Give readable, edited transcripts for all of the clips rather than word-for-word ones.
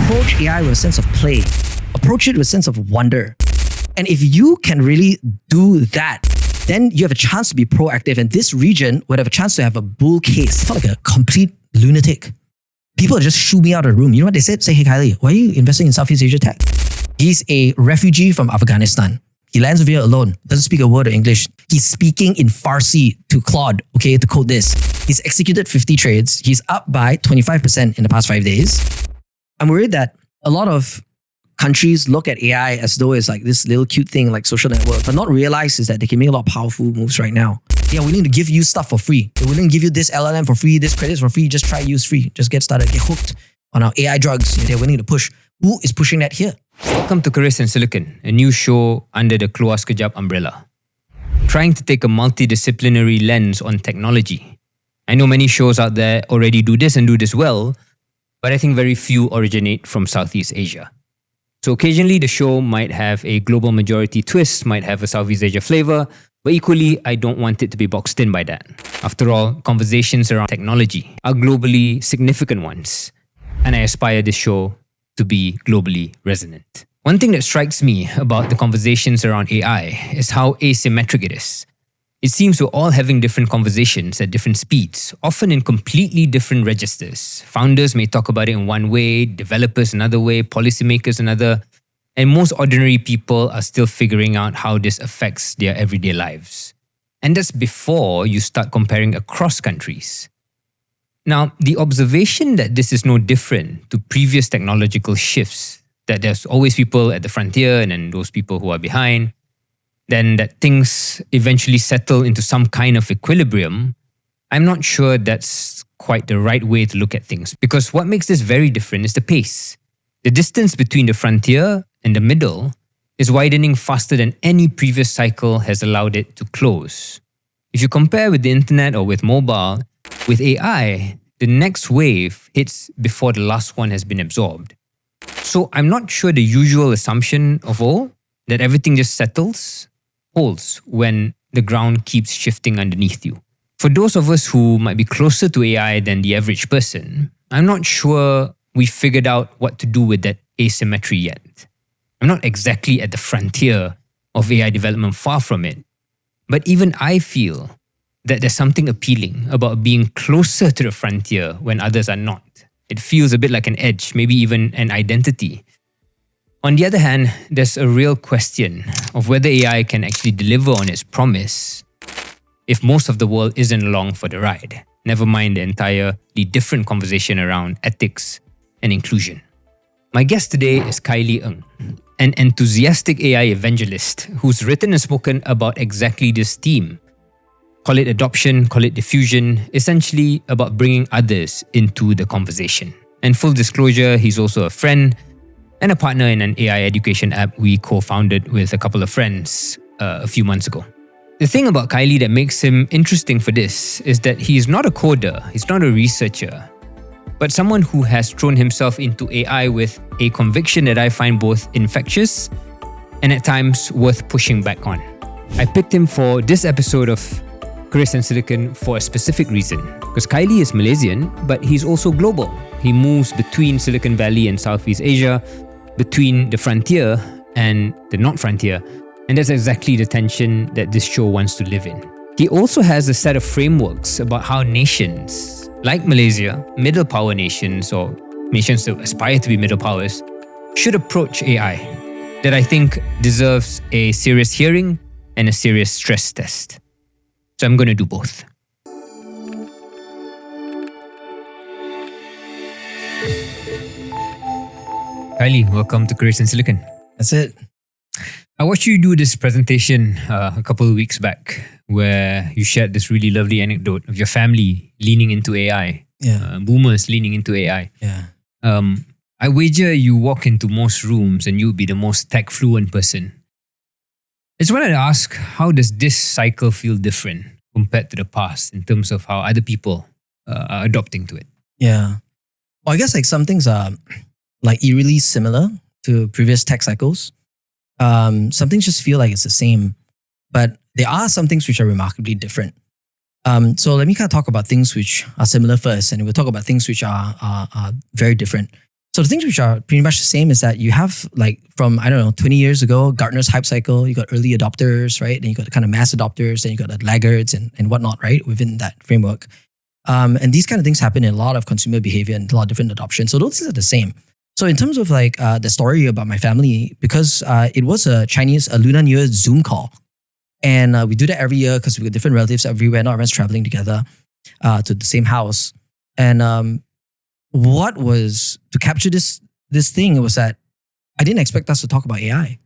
approach AI with a sense of play. Approach it with a sense of wonder. And if you can really do that, then you have a chance to be proactive. And this region would have a chance to have a bull case. It's not like a complete lunatic. People just shoo me out of the room. You know what they said? Say, hey, Khailee, why are you investing in Southeast Asia tech? He's a refugee from Afghanistan. He lands over here alone, doesn't speak a word of English. He's speaking in Farsi to Claude, okay, to code this. He's executed 50 trades. He's up by 25% in the past 5 days. I'm worried that a lot of countries look at AI as though it's like this little cute thing like social network, but not realize is that they can make a lot of powerful moves right now. They are willing to give you stuff for free. They're willing to give you this LLM for free, this credits for free. Just try, use free. Just get started, get hooked on our AI drugs. They're willing to push. Who is pushing that here? Welcome to Keris Silicon, a new show under the Keluar Sekejap umbrella. Trying to take a multidisciplinary lens on technology. I know many shows out there already do this and do this well, but I think very few originate from Southeast Asia. So occasionally the show might have a global majority twist, might have a Southeast Asia flavor, but equally I don't want it to be boxed in by that. After all, conversations around technology are globally significant ones, and I aspire this show to be globally resonant. One thing that strikes me about the conversations around AI is how asymmetric it is. It seems we're all having different conversations at different speeds, often in completely different registers. Founders may talk about it in one way, developers another way, policymakers another, and most ordinary people are still figuring out how this affects their everyday lives. And that's before you start comparing across countries. Now, the observation that this is no different to previous technological shifts, that there's always people at the frontier and then those people who are behind, then that things eventually settle into some kind of equilibrium, I'm not sure that's quite the right way to look at things. Because what makes this very different is the pace. The distance between the frontier and the middle is widening faster than any previous cycle has allowed it to close. If you compare with the internet or with mobile, with AI, the next wave hits before the last one has been absorbed. So I'm not sure the usual assumption of all, that everything just settles, holds when the ground keeps shifting underneath you. For those of us who might be closer to AI than the average person, I'm not sure we figured out what to do with that asymmetry yet. I'm not exactly at the frontier of AI development, far from it. But even I feel that there's something appealing about being closer to the frontier when others are not. It feels a bit like an edge, maybe even an identity. On the other hand, there's a real question of whether AI can actually deliver on its promise if most of the world isn't along for the ride. Never mind the entirely different conversation around ethics and inclusion. My guest today is Khailee Ng, an enthusiastic AI evangelist who's written and spoken about exactly this theme. Call it adoption, call it diffusion, essentially about bringing others into the conversation. And full disclosure, he's also a friend and a partner in an AI education app we co-founded with a couple of friends a few months ago. The thing about Khailee that makes him interesting for this is that he's not a coder, he's not a researcher, but someone who has thrown himself into AI with a conviction that I find both infectious and at times worth pushing back on. I picked him for this episode of Keris Silicon for a specific reason, because Khailee is Malaysian, but he's also global. He moves between Silicon Valley and Southeast Asia, between the frontier and the not frontier, and that's exactly the tension that this show wants to live in. He also has a set of frameworks about how nations, like Malaysia, middle power nations or nations that aspire to be middle powers, should approach AI, that I think deserves a serious hearing and a serious stress test. So I'm going to do both. Khailee, welcome to Keris Silicon. That's it. I watched you do this presentation a couple of weeks back where you shared this really lovely anecdote of your family leaning into AI. Yeah. Boomers leaning into AI. Yeah. I wager you walk into most rooms and you'll be the most tech fluent person. I just wanted to ask, how does this cycle feel different compared to the past in terms of how other people are adopting to it? Yeah. Well, I guess like some things are like eerily similar to previous tech cycles. Some things just feel like it's the same, but there are some things which are remarkably different. So let me kind of talk about things which are similar first, and we'll talk about things which are very different. So the things which are pretty much the same is that you have like from, 20 years ago, Gartner's hype cycle, you got early adopters, right? Then you got the kind of mass adopters, then you got the laggards and whatnot, right? Within that framework. And these kind of things happen in a lot of consumer behavior and a lot of different adoption. So those things are the same. So in terms of like the story about my family, because it was a Lunar New Year Zoom call. And we do that every year because we got different relatives everywhere, not everyone's traveling together to the same house. And what was to capture this thing was that I didn't expect us to talk about AI.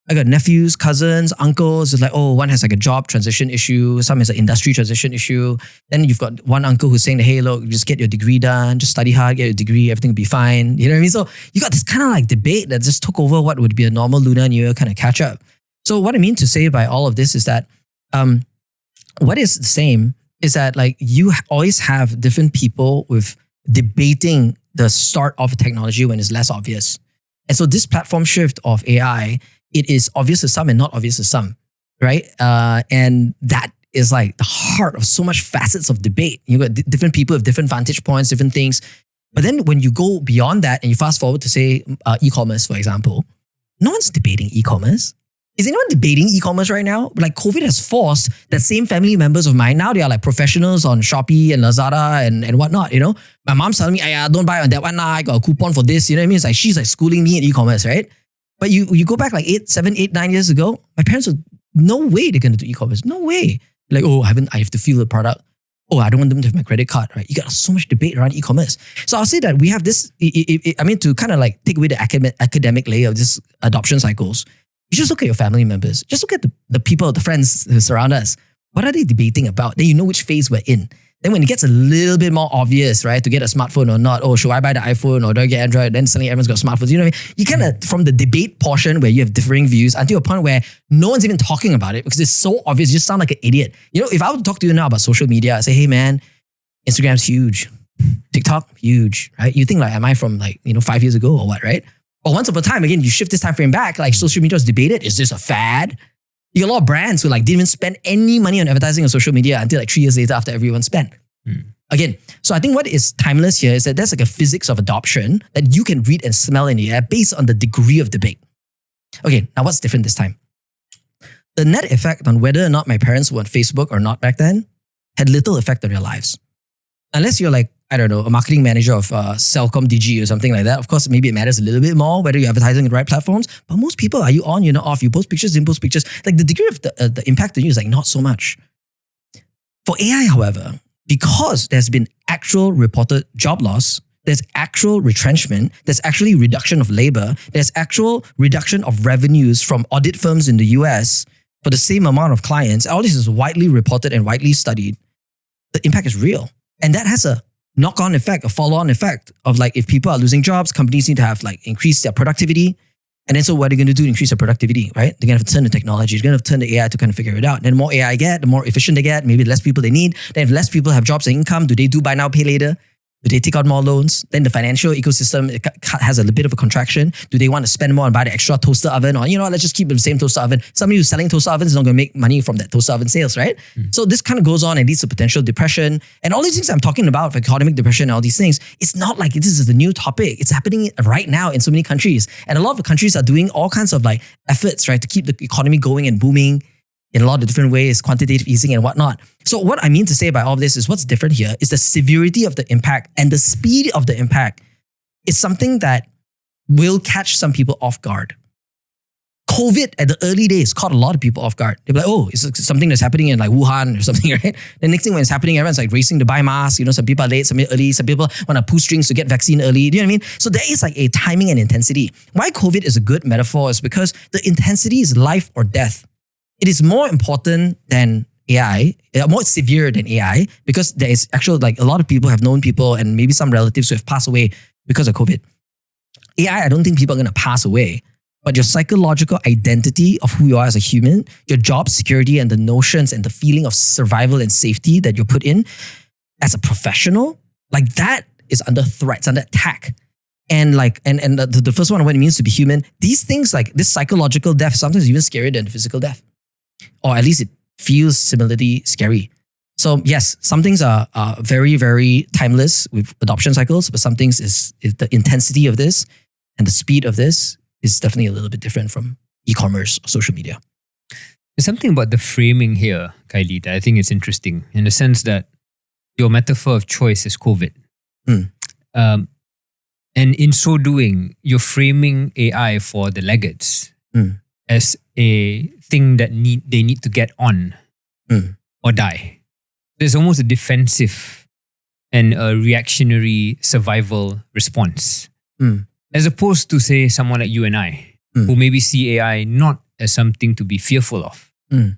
I got nephews, cousins, uncles. It's like, oh, one has like a job transition issue. Some has an industry transition issue. Then you've got one uncle who's saying, hey, look, just get your degree done. Just study hard, get your degree. Everything will be fine. You know what I mean? So you got this kind of like debate that just took over what would be a normal Lunar New Year kind of catch up. So what I mean to say by all of this is that what is the same is that like you always have different people with debating the start of technology when it's less obvious. And so this platform shift of AI, it is obvious to some and not obvious to some, right? And that is like the heart of so much facets of debate. You got different people with different vantage points, different things. But then when you go beyond that and you fast forward to say e-commerce, for example, no one's debating e-commerce. Is anyone debating e-commerce right now? Like COVID has forced that same family members of mine, now they are like professionals on Shopee and Lazada and whatnot, you know? My mom's telling me, don't buy on that one, I got a coupon for this, you know what I mean? It's like, she's like schooling me in e-commerce, right? But you go back like 7, 8, 9 years ago, my parents were, no way they're going to do e-commerce. No way. Like, oh, I have to feel the product. Oh, I don't want them to have my credit card, right? You got so much debate around e-commerce. So I'll say that we have this, to kind of like take away the academic layer of this adoption cycles, you just look at your family members. Just look at the people, the friends who surround us. What are they debating about? Then you know which phase we're in. Then when it gets a little bit more obvious, right, to get a smartphone or not, oh, should I buy the iPhone or do I get Android? Then suddenly everyone's got smartphones. You know what I mean? You kind of, from the debate portion where you have differing views until a point where no one's even talking about it because it's so obvious, you just sound like an idiot. You know, if I were to talk to you now about social media, I say, hey man, Instagram's huge. TikTok, huge, right? You think like, am I from like, 5 years ago or what, right? But once upon a time, again, you shift this time frame back, like social media was debated. Is this a fad? You got a lot of brands who like didn't even spend any money on advertising on social media until like 3 years later after everyone spent. Again, so I think what is timeless here is that there's like a physics of adoption that you can read and smell in the air based on the degree of debate. Okay, now what's different this time? The net effect on whether or not my parents were on Facebook or not back then had little effect on their lives. Unless you're like, I don't know, a marketing manager of Celcom DG or something like that. Of course, maybe it matters a little bit more whether you're advertising in the right platforms. But most people, are you on, you're not off? You post pictures, didn't post pictures. Like the degree of the impact on you is like not so much. For AI, however, because there's been actual reported job loss, there's actual retrenchment, there's actually reduction of labor, there's actual reduction of revenues from audit firms in the US for the same amount of clients. All this is widely reported and widely studied. The impact is real. And that has a knock-on effect, a follow-on effect of like, if people are losing jobs, companies need to have like increase their productivity. And then so what are they going to do to increase their productivity, right? They're going to have to turn to technology. They're going to have to turn to AI to kind of figure it out. Then the more AI get, the more efficient they get, maybe the less people they need. Then if less people have jobs and income, do they do buy now, pay later? Do they take out more loans? Then the financial ecosystem has a bit of a contraction. Do they want to spend more and buy the extra toaster oven? Or, let's just keep the same toaster oven. Somebody who's selling toaster ovens is not going to make money from that toaster oven sales, right? So this kind of goes on and leads to potential depression. And all these things I'm talking about, like economic depression and all these things, it's not like this is a new topic. It's happening right now in so many countries. And a lot of the countries are doing all kinds of like efforts, right, to keep the economy going and booming in a lot of different ways, quantitative easing and whatnot. So what I mean to say by all of this is what's different here is the severity of the impact and the speed of the impact is something that will catch some people off guard. COVID at the early days caught a lot of people off guard. They're like, oh, it's something that's happening in like Wuhan or something, right? The next thing when it's happening, everyone's like racing to buy masks. Some people are late, some people early, some people want to pull strings to get vaccine early. Do you know what I mean? So there is like a timing and intensity. Why COVID is a good metaphor is because the intensity is life or death. It is more important than AI, more severe than AI, because there is actual, like a lot of people have known people and maybe some relatives who have passed away because of COVID. AI, I don't think people are going to pass away, but your psychological identity of who you are as a human, your job security and the notions and the feeling of survival and safety that you put in as a professional, like that is under threat, it's under attack. And like, and the first one, what it means to be human, these things like this psychological death, sometimes even scarier than physical death. Or at least it feels similarly scary. So yes, some things are very, very timeless with adoption cycles, but some things is the intensity of this and the speed of this is definitely a little bit different from e-commerce or social media. There's something about the framing here, Khailee, that I think is interesting in the sense that your metaphor of choice is COVID. And in so doing, you're framing AI for the laggards as a thing that they need to get on or die. There's almost a defensive and a reactionary survival response. As opposed to, say, someone like you and I, who maybe see AI not as something to be fearful of,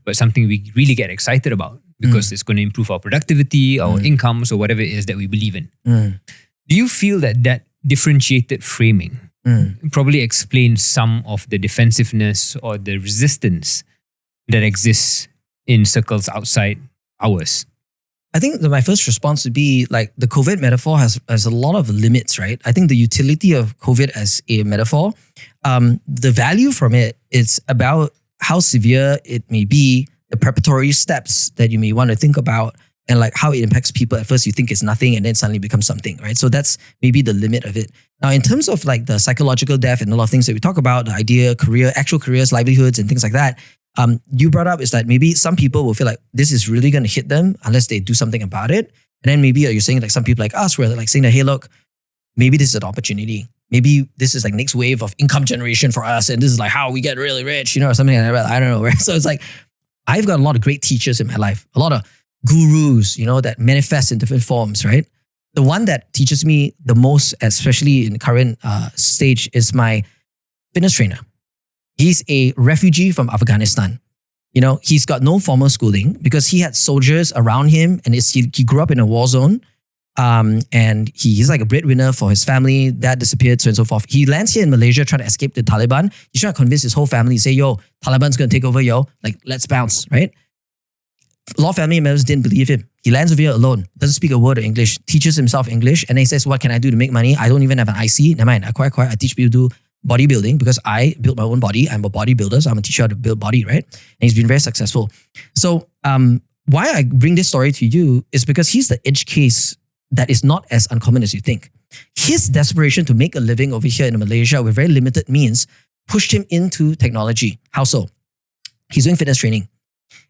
but something we really get excited about because it's going to improve our productivity, our incomes, or whatever it is that we believe in. Do you feel that differentiated framing probably explains some of the defensiveness or the resistance that exists in circles outside ours? I think that my first response would be like the COVID metaphor has a lot of limits, right? I think the utility of COVID as a metaphor, the value from it, it's about how severe it may be, the preparatory steps that you may want to think about, and like how it impacts people. At first you think it's nothing and then suddenly becomes something, right? So that's maybe the limit of it. Now, in terms of like the psychological death and a lot of things that we talk about, the idea, career, actual careers, livelihoods and things like that, you brought up is that maybe some people will feel like this is really going to hit them unless they do something about it. And then maybe you're saying like some people like us were like saying that, hey, look, maybe this is an opportunity. Maybe this is like next wave of income generation for us. And this is like how we get really rich, or something like that. I don't know. Right? So it's like, I've got a lot of great teachers in my life, a lot of gurus, that manifest in different forms, right? The one that teaches me the most, especially in the current stage, is my fitness trainer. He's a refugee from Afghanistan. He's got no formal schooling because he had soldiers around him and he grew up in a war zone. And he's like a breadwinner for his family. Dad disappeared, so on and so forth. He lands here in Malaysia trying to escape the Taliban. He's trying to convince his whole family, say, yo, Taliban's going to take over, like, let's bounce, right? A lot of family members didn't believe him. He lands over here alone, doesn't speak a word of English, teaches himself English, and then he says, what can I do to make money? I don't even have an IC. Never mind, I teach people to do bodybuilding because I built my own body. I'm a bodybuilder, so I'm a teacher how to build body, right? And he's been very successful. So why I bring this story to you is because he's the edge case that is not as uncommon as you think. His desperation to make a living over here in Malaysia with very limited means pushed him into technology. How so? He's doing fitness training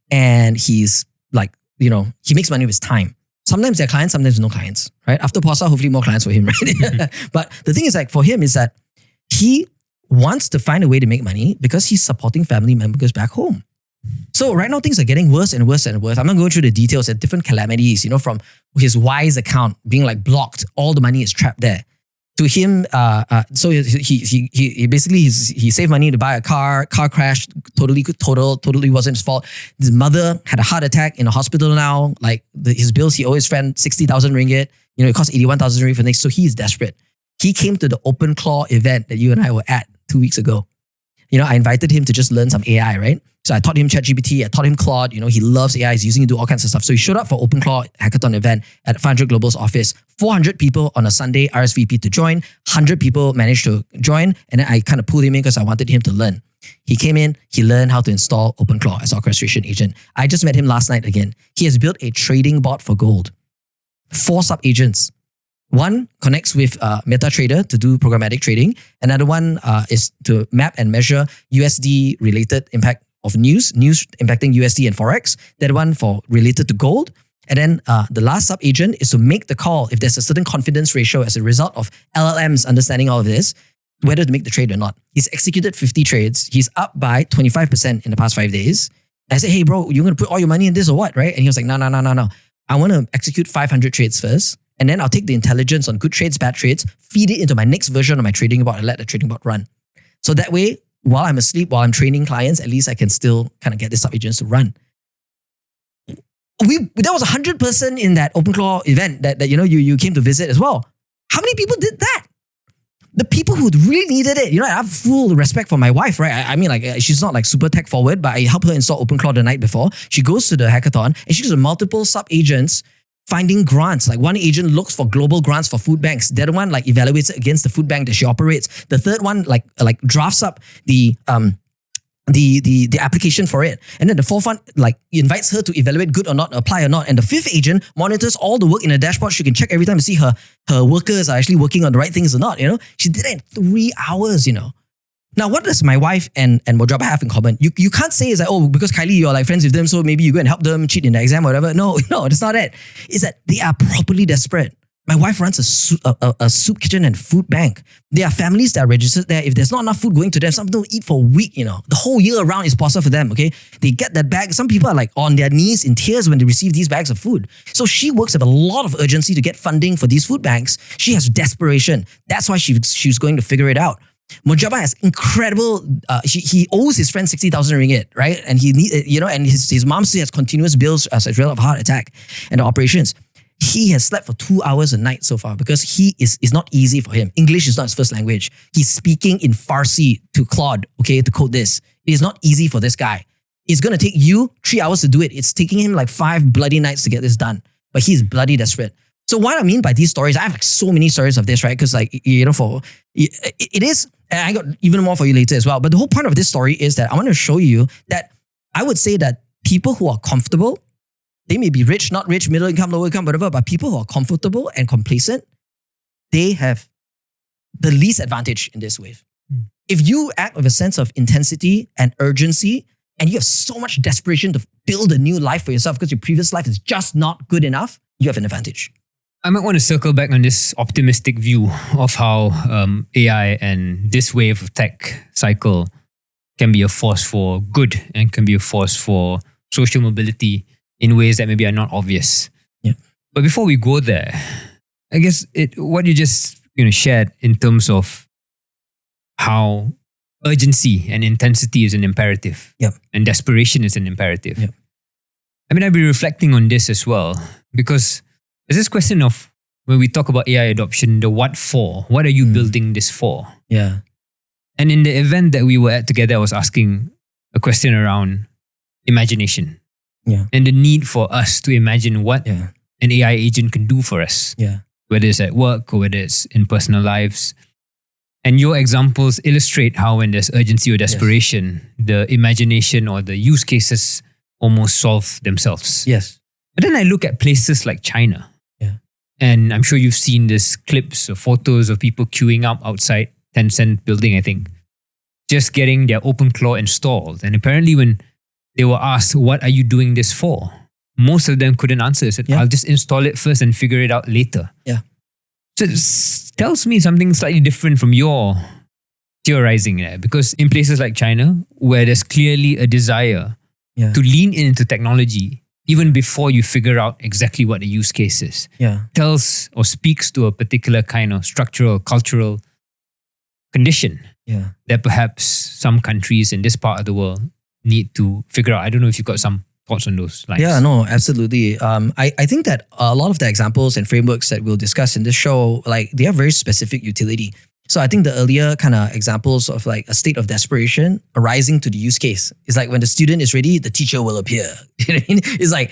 and he's like, he makes money with his time. Sometimes there are clients, sometimes no clients, right? After Puasa, hopefully more clients for him, right? But the thing is like for him is that he wants to find a way to make money because he's supporting family members back home. So right now things are getting worse and worse and worse. I'm not going through the details of different calamities, from his Wise account being like blocked, all the money is trapped there. To him, so he basically he saved money to buy a car crashed, totally wasn't his fault. His mother had a heart attack in a hospital now. Like his bills, he owed his friend 60,000 ringgit. It cost 81,000 ringgit for next. So he is desperate. He came to the Open Claw event that you and I were at 2 weeks ago. I invited him to just learn some AI, right? So I taught him ChatGPT, I taught him Claude. He loves AI, he's using it to do all kinds of stuff. So he showed up for Open Claw Hackathon event at 500 Global's office. 400 people on a Sunday RSVP to join. 100 people managed to join. And then I kind of pulled him in because I wanted him to learn. He came in, he learned how to install Open Claw as orchestration agent. I just met him last night again. He has built a trading bot for gold. 4 sub-agents. One connects with MetaTrader to do programmatic trading. Another one is to map and measure USD related impact of news impacting USD and Forex. That one for related to gold. And then the last sub-agent is to make the call if there's a certain confidence ratio as a result of LLMs understanding all of this, whether to make the trade or not. He's executed 50 trades. He's up by 25% in the past 5 days. I said, hey bro, you're going to put all your money in this or what, right? And he was like, no. I want to execute 500 trades first. And then I'll take the intelligence on good trades, bad trades, feed it into my next version of my trading bot and let the trading bot run. So that way, while I'm asleep, while I'm training clients, at least I can still kind of get the sub-agents to run. There was 100 person in that Open Claw event that you came to visit as well. How many people did that? The people who really needed it. I have full respect for my wife, right? I mean, like she's not like super tech forward, but I helped her install Open Claw the night before. She goes to the hackathon and she does multiple sub-agents finding grants. Like one agent looks for global grants for food banks. The other one like evaluates it against the food bank that she operates. The third one like drafts up the the application for it. And then the fourth one, like, invites her to evaluate good or not, apply or not. And the fifth agent monitors all the work in a dashboard. She can check every time to see her workers are actually working on the right things or not, She did it in 3 hours, Now, what does my wife and Mojaba have in common? You can't say it's like, oh, because Khailee, you're like friends with them, so maybe you go and help them cheat in the exam or whatever. No, that's not it. It's that they are properly desperate. My wife runs a soup kitchen and food bank. There are families that are registered there. If there's not enough food going to them, some don't eat for a week, The whole year around is possible for them, okay? They get that bag. Some people are like on their knees in tears when they receive these bags of food. So she works with a lot of urgency to get funding for these food banks. She has desperation. That's why she's going to figure it out. Mojaba has incredible, he owes his friend 60,000 ringgit, right? And he need, and his mom still has continuous bills as a result of heart attack and the operations. He has slept for 2 hours a night so far because it's not easy for him. English is not his first language. He's speaking in Farsi to Claude, okay, to code this. It is not easy for this guy. It's going to take you 3 hours to do it. It's taking him like 5 bloody nights to get this done. But he's bloody desperate. So what I mean by these stories, I have like so many stories of this, right? Because it is, and I got even more for you later as well. But the whole point of this story is that I want to show you that I would say that people who are comfortable, they may be rich, not rich, middle income, lower income, whatever, but people who are comfortable and complacent, they have the least advantage in this wave. If you act with a sense of intensity and urgency, and you have so much desperation to build a new life for yourself because your previous life is just not good enough, you have an advantage. I might want to circle back on this optimistic view of how AI and this wave of tech cycle can be a force for good and can be a force for social mobility in ways that maybe are not obvious. Yeah. But before we go there, I guess what you just shared in terms of how urgency and intensity is an imperative, yep, and desperation is an imperative. Yep. I mean, I've been reflecting on this as well because there's this question of when we talk about AI adoption, the what for? What are you building this for? Yeah. And in the event that we were at together, I was asking a question around imagination. Yeah. And the need for us to imagine what an AI agent can do for us. Yeah. Whether it's at work or whether it's in personal lives. And your examples illustrate how when there's urgency or desperation, the imagination or the use cases almost solve themselves. Yes. But then I look at places like China. Yeah. And I'm sure you've seen these clips or photos of people queuing up outside Tencent building, I think, just getting their OpenClaw installed. And apparently when they were asked, what are you doing this for? Most of them couldn't answer. They said, I'll just install it first and figure it out later. Yeah. So it tells me something slightly different from your theorizing there. Because in places like China, where there's clearly a desire to lean into technology, even before you figure out exactly what the use case is, tells or speaks to a particular kind of structural, cultural condition that perhaps some countries in this part of the world need to figure out. I don't know if you've got some thoughts on those lines. Yeah, no, absolutely. I think that a lot of the examples and frameworks that we'll discuss in this show, like, they have very specific utility. So I think the earlier kind of examples of like a state of desperation arising to the use case is like when the student is ready, the teacher will appear. You know what I mean? It's like,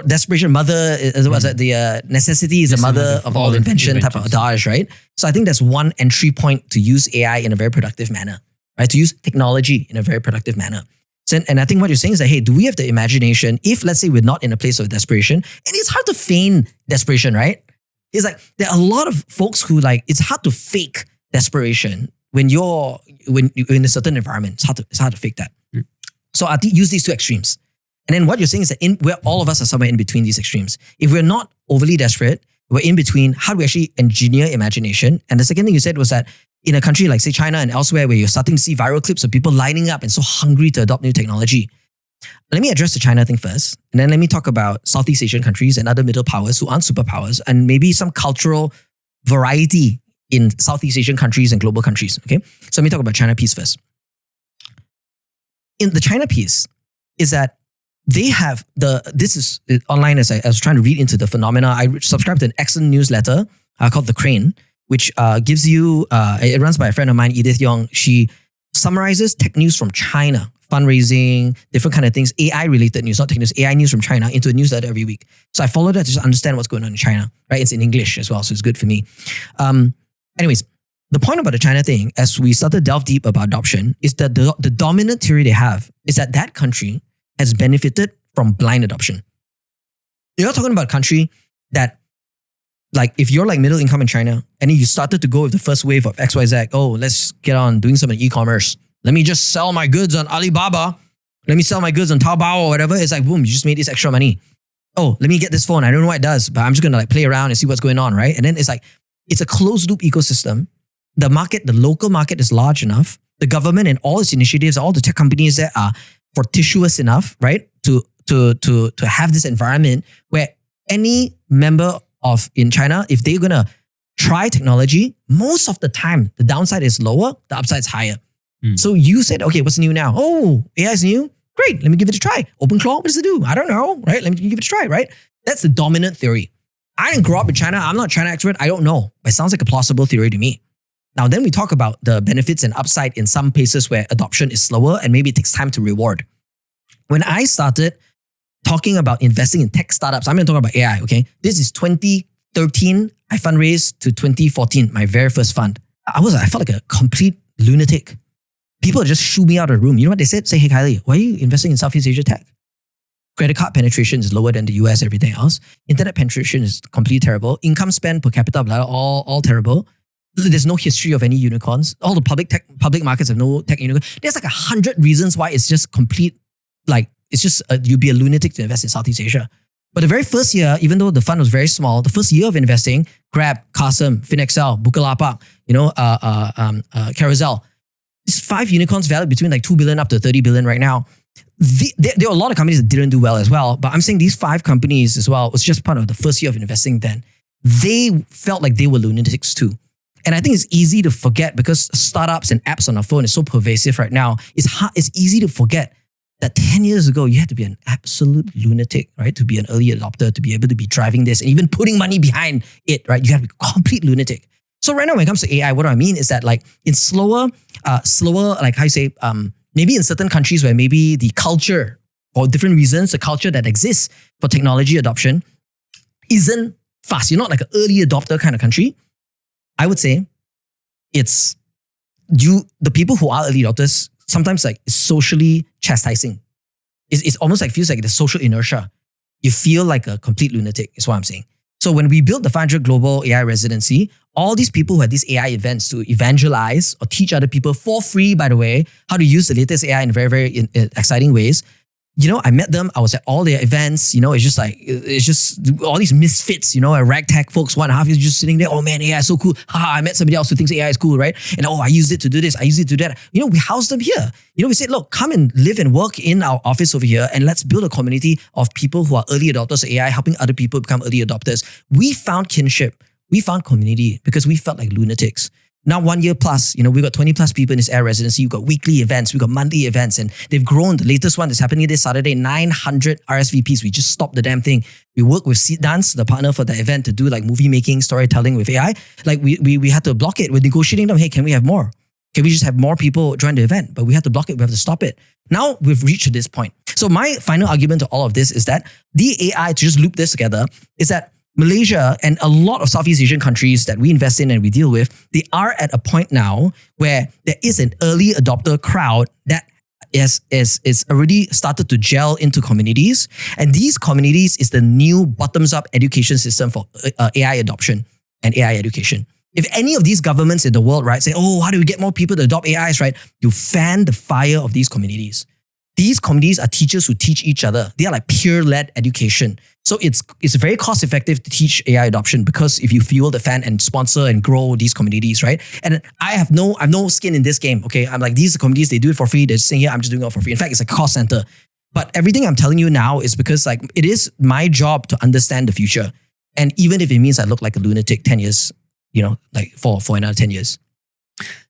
desperation, the necessity is the mother of all invention type of adage, right? So I think that's one entry point to use AI in a very productive manner, right? To use technology in a very productive manner. So, and I think what you're saying is that, hey, do we have the imagination if, let's say, we're not in a place of desperation? And it's hard to feign desperation, right? It's like there are a lot of folks who it's hard to fake desperation when you're in a certain environment. It's hard to fake that. So I use these two extremes. And then what you're saying is that where all of us are somewhere in between these extremes. If we're not overly desperate, we're in between. How do we actually engineer imagination? And the second thing you said was that in a country like, say, China and elsewhere, where you're starting to see viral clips of people lining up and so hungry to adopt new technology. Let me address the China thing first. And then let me talk about Southeast Asian countries and other middle powers who aren't superpowers, and maybe some cultural variety in Southeast Asian countries and global countries. Okay. So let me talk about China piece first. In the China piece is that they have this is online as I was trying to read into the phenomena. I subscribed to an excellent newsletter called The Crane, which gives you, it runs by a friend of mine, Edith Yong. She summarizes tech news from China, fundraising, different kind of things, AI related news, not tech news, AI news from China into a newsletter every week. So I follow that to just understand what's going on in China, right? It's in English as well, so it's good for me. Anyways, the point about the China thing, as we started to delve deep about adoption, is that the dominant theory they have is that that country has benefited from blind adoption. You're talking about a country that, like, if you're like middle income in China and then you started to go with the first wave of XYZ, oh, let's get on doing some e-commerce. Let me just sell my goods on Alibaba. Let me sell my goods on Taobao or whatever. It's like, boom, you just made this extra money. Oh, let me get this phone. I don't know what it does, but I'm just going to like play around and see what's going on, right? And then it's like, it's a closed loop ecosystem. The market, the local market is large enough. The government and all its initiatives, all the tech companies that are fortuitous enough, right? To have this environment where any member in China, if they're going to try technology, most of the time, the downside is lower, the upside is higher. So you said, okay, what's new now? Oh, AI is new. Great, let me give it a try. OpenClaw, what does it do? I don't know, right? Let me give it a try, right? That's the dominant theory. I didn't grow up in China. I'm not a China expert. I don't know. But it sounds like a plausible theory to me. Now, then we talk about the benefits and upside in some places where adoption is slower and maybe it takes time to reward. When I started talking about investing in tech startups, I'm going to talk about AI, okay? This is 2013. I fundraised to 2014, my very first fund. I felt like a complete lunatic. People just shoo me out of the room. You know what they said? Say, hey, Khailee, why are you investing in Southeast Asia tech? Credit card penetration is lower than the US, everything else. Internet penetration is completely terrible. Income spend per capita, all terrible. There's no history of any unicorns. All the public markets have no tech unicorn. There's like 100 reasons why it's just complete, like, it's just, you'd be a lunatic to invest in Southeast Asia. But the very first year, even though the fund was very small, the first year of investing, Grab, Qasem, FinExcel, Bukalapak, Carousel, these 5 unicorns valued between like 2 billion up to 30 billion right now. There are a lot of companies that didn't do well as well, but I'm saying these 5 companies as well was just part of the first year of investing then. They felt like they were lunatics too. And I think it's easy to forget because startups and apps on our phone is so pervasive right now. It's easy to forget that 10 years ago, you had to be an absolute lunatic, right? To be an early adopter, to be able to be driving this and even putting money behind it, right? You have to be a complete lunatic. So right now, when it comes to AI, what do I mean is that like in slower, like how you say, maybe in certain countries where maybe the culture, for different reasons, the culture that exists for technology adoption isn't fast. You're not like an early adopter kind of country. I would say it's the people who are early adopters, sometimes like it's socially chastising. It's almost like feels like the social inertia. You feel like a complete lunatic is what I'm saying. So when we built the 500 Global AI Residency, all these people who had these AI events to evangelize or teach other people for free, by the way, how to use the latest AI in very, very exciting ways. You know, I met them. I was at all their events. You know, it's just all these misfits, you know, ragtag folks, 1.5 years just sitting there. Oh man, AI is so cool. I met somebody else who thinks AI is cool, right? And I used it to do this. I used it to do that. You know, we housed them here. You know, we said, look, come and live and work in our office over here and let's build a community of people who are early adopters of AI, helping other people become early adopters. We found kinship. We found community because we felt like lunatics. Now 1 year plus, you know, we got 20 plus people in this AI residency. We've got weekly events, we've got monthly events, and they've grown. The latest one that's happening this Saturday, 900 RSVPs. We just stopped the damn thing. We worked with Seed Dance, the partner for the event, to do like movie making, storytelling with AI. Like we had to block it. We're negotiating them. Hey, can we have more? Can we just have more people join the event? But we have to block it. We have to stop it. Now we've reached this point. So my final argument to all of this is that the AI, to just loop this together, is that Malaysia and a lot of Southeast Asian countries that we invest in and we deal with, they are at a point now where there is an early adopter crowd that is already started to gel into communities. And these communities is the new bottoms-up education system for AI adoption and AI education. If any of these governments in the world, right, say, oh, how do we get more people to adopt AIs, right? You fan the fire of these communities. These communities are teachers who teach each other. They are like peer-led education. So it's very cost-effective to teach AI adoption because if you fuel the fan and sponsor and grow these communities, right? And I have no skin in this game, okay? I'm like, these communities, they do it for free. They're just saying, yeah, I'm just doing it for free. In fact, it's a cost center. But everything I'm telling you now is because like it is my job to understand the future. And even if it means I look like a lunatic 10 years, you know, like for another 10 years.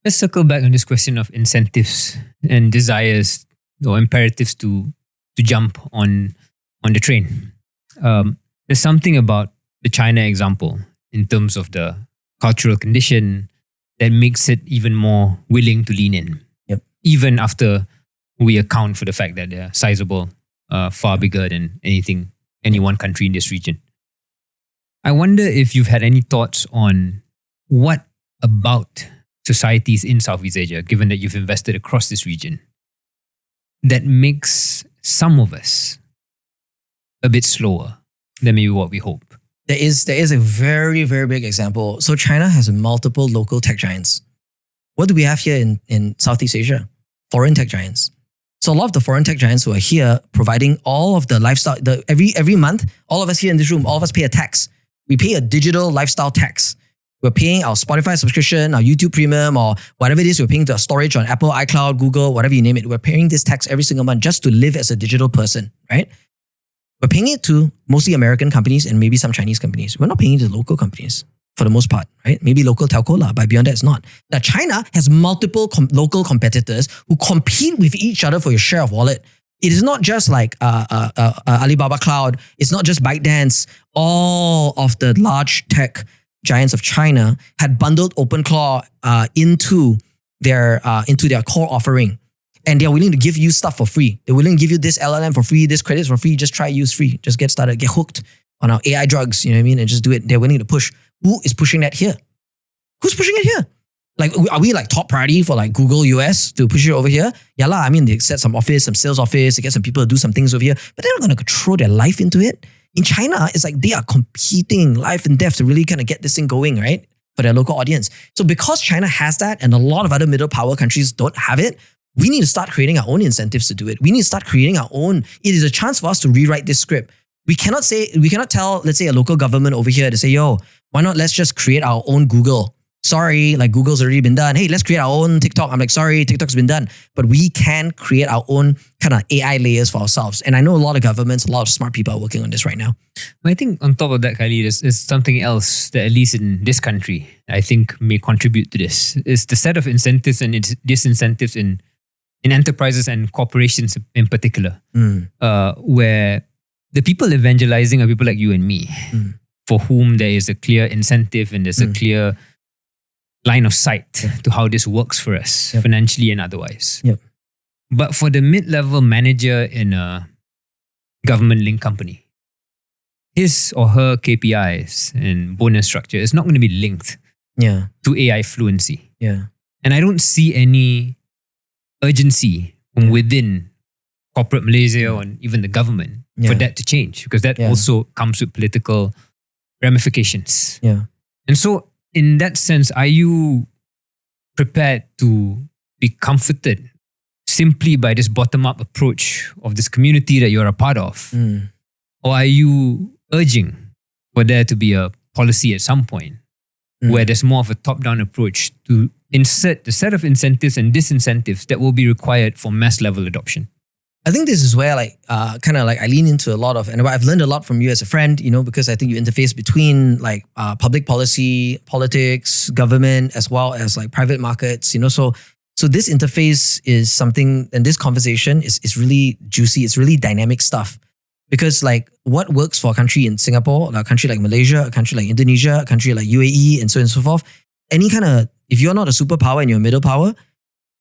Let's circle back on this question of incentives and desires or imperatives to jump on the train. There's something about the China example in terms of the cultural condition that makes it even more willing to lean in. Yep. Even after we account for the fact that they're sizable, far bigger than any one country in this region. I wonder if you've had any thoughts on what about societies in Southeast Asia, given that you've invested across this region, that makes some of us a bit slower than maybe what we hope? There is a very, very big example. So China has multiple local tech giants. What do we have here in Southeast Asia? Foreign tech giants. So a lot of the foreign tech giants who are here providing all of the lifestyle, every month, all of us here in this room, all of us pay a tax. We pay a digital lifestyle tax. We're paying our Spotify subscription, our YouTube premium, or whatever it is. We're paying the storage on Apple, iCloud, Google, whatever you name it. We're paying this tax every single month just to live as a digital person, right? We're paying it to mostly American companies and maybe some Chinese companies. We're not paying it to local companies for the most part, right? Maybe local telco, but beyond that, it's not. Now, China has multiple local competitors who compete with each other for your share of wallet. It is not just like Alibaba Cloud. It's not just ByteDance. All of the large tech giants of China had bundled OpenClaw into their core offering. And they're willing to give you stuff for free. They're willing to give you this LLM for free, this credits for free. Just try, use free. Just get started, get hooked on our AI drugs, you know what I mean? And just do it. They're willing to push. Who is pushing that here? Who's pushing it here? Like, are we like top priority for like Google US to push it over here? Yeah lah. I mean, they set some office, some sales office, they get some people to do some things over here, but they're not going to throw their life into it. In China, it's like they are competing life and death to really kind of get this thing going, right? For their local audience. So because China has that and a lot of other middle power countries don't have it, we need to start creating our own incentives to do it. We need to start creating our own. It is a chance for us to rewrite this script. We cannot tell, let's say, a local government over here to say, yo, why not let's just create our own Google? Sorry, like Google's already been done. Hey, let's create our own TikTok. I'm like, sorry, TikTok's been done. But we can create our own kind of AI layers for ourselves. And I know a lot of governments, a lot of smart people are working on this right now. I think on top of that, Khailee, there's something else that at least in this country, I think may contribute to this. It's the set of incentives and disincentives in enterprises and corporations in particular, where the people evangelizing are people like you and me, for whom there is a clear incentive and there's a clear line of sight to how this works for us, financially and otherwise. Yep. But for the mid-level manager in a government-linked company, his or her KPIs and bonus structure is not going to be linked to AI fluency. Yeah. And I don't see any urgency from within corporate Malaysia or even the government for that to change, because that also comes with political ramifications. Yeah. And so in that sense, are you prepared to be comforted simply by this bottom-up approach of this community that you're a part of? Or are you urging for there to be a policy at some point where there's more of a top-down approach to insert the set of incentives and disincentives that will be required for mass-level adoption? I think this is where I lean into a lot of, and I've learned a lot from you as a friend, because I think you interface between public policy, politics, government, as well as like private markets, So this interface is something, and this conversation is really juicy. It's really dynamic stuff, because like what works for a country in Singapore, a country like Malaysia, a country like Indonesia, a country like UAE, and so on and so forth. If you're not a superpower and you're a middle power,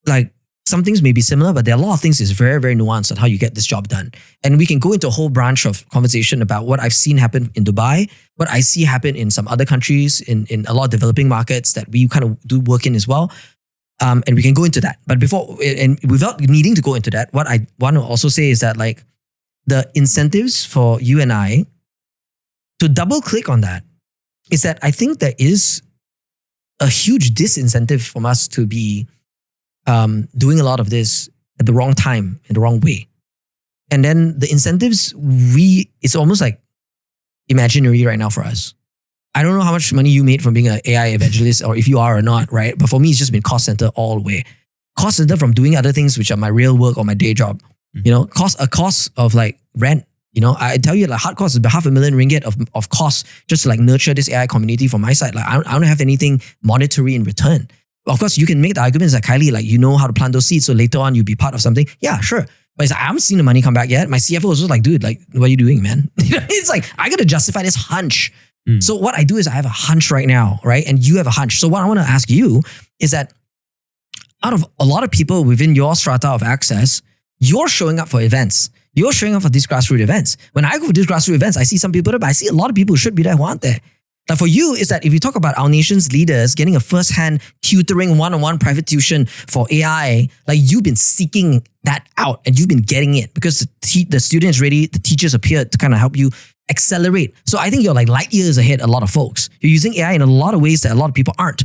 like, some things may be similar, but there are a lot of things that's very, very nuanced on how you get this job done. And we can go into a whole branch of conversation about what I've seen happen in Dubai, what I see happen in some other countries, in a lot of developing markets that we kind of do work in as well. And we can go into that. But without needing to go into that, what I want to also say is that like the incentives for you and I to double click on that is that I think there is a huge disincentive from us to be doing a lot of this at the wrong time, in the wrong way. And then the incentives, it's almost like imaginary right now for us. I don't know how much money you made from being an AI evangelist, or if you are or not, right? But for me, it's just been cost center all the way. Cost center from doing other things, which are my real work or my day job. Cost of like rent. I tell you, like hard cost is about $500,000 of cost just to like nurture this AI community from my side. Like I don't have anything monetary in return. Of course, you can make the arguments like Khailee, like you know how to plant those seeds, so later on you'll be part of something. Yeah, sure. But it's like, I haven't seen the money come back yet. My CFO was just like, dude, like, what are you doing, man? It's like, I got to justify this hunch. So what I do is I have a hunch right now, right? And you have a hunch. So what I want to ask you is that out of a lot of people within your strata of access, you're showing up for events. You're showing up for these grassroots events. When I go for these grassroots events, I see some people there, but I see a lot of people who should be there who aren't there. Like for you, is that if you talk about our nation's leaders getting a first-hand tutoring, one-on-one private tuition for AI, like you've been seeking that out and you've been getting it because the student is ready, the teachers appear to kind of help you accelerate. So I think you're like light years ahead a lot of folks. You're using AI in a lot of ways that a lot of people aren't.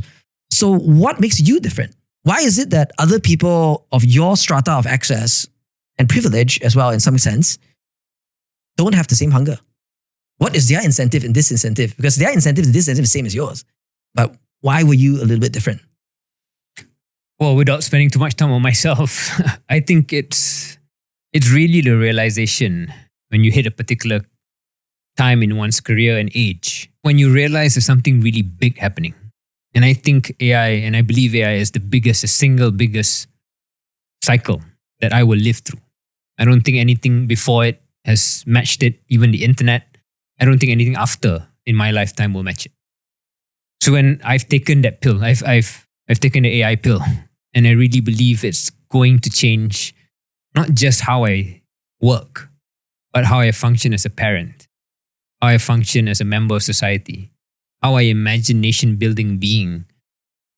So what makes you different? Why is it that other people of your strata of access and privilege as well in some sense don't have the same hunger? What is their incentive and disincentive? Because their incentive and disincentive is the same as yours. But why were you a little bit different? Well, without spending too much time on myself, I think it's really the realization when you hit a particular time in one's career and age, when you realize there's something really big happening. And I think AI, and I believe AI is the single biggest cycle that I will live through. I don't think anything before it has matched it, even the internet. I don't think anything after in my lifetime will match it. So when I've taken that pill, I've taken the AI pill, and I really believe it's going to change not just how I work, but how I function as a parent, how I function as a member of society, how I imagine nation building being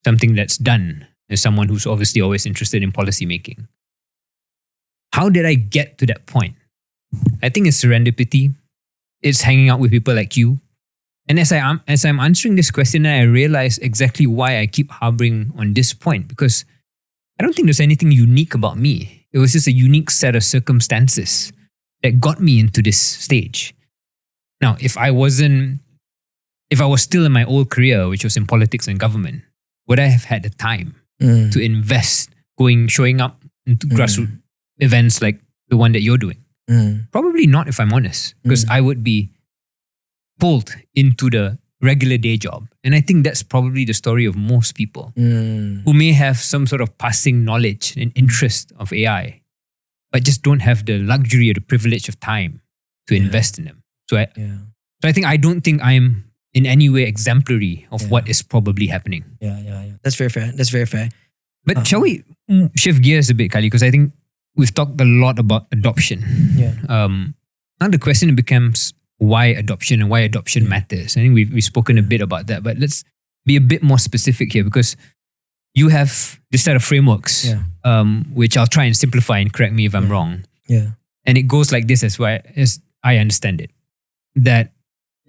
something that's done as someone who's obviously always interested in policy making. How did I get to that point? I think it's serendipity. It's hanging out with people like you. And as I'm answering this question, I realize exactly why I keep harboring on this point, because I don't think there's anything unique about me. It was just a unique set of circumstances that got me into this stage. Now, if I was still in my old career, which was in politics and government, would I have had the time to invest, showing up into grassroots events like the one that you're doing? Probably not, if I'm honest, because I would be pulled into the regular day job. And I think that's probably the story of most people who may have some sort of passing knowledge and interest of AI, but just don't have the luxury or the privilege of time to invest in them. So I don't think I'm in any way exemplary of what is probably happening. Yeah. That's very fair. But shall we shift gears a bit, Khailee? Because I think we've talked a lot about adoption. Now the question becomes why adoption and why adoption matters. I think we've spoken a bit about that, but let's be a bit more specific here, because you have this set of frameworks, which I'll try and simplify and correct me if I'm wrong. And it goes like this as I understand it, that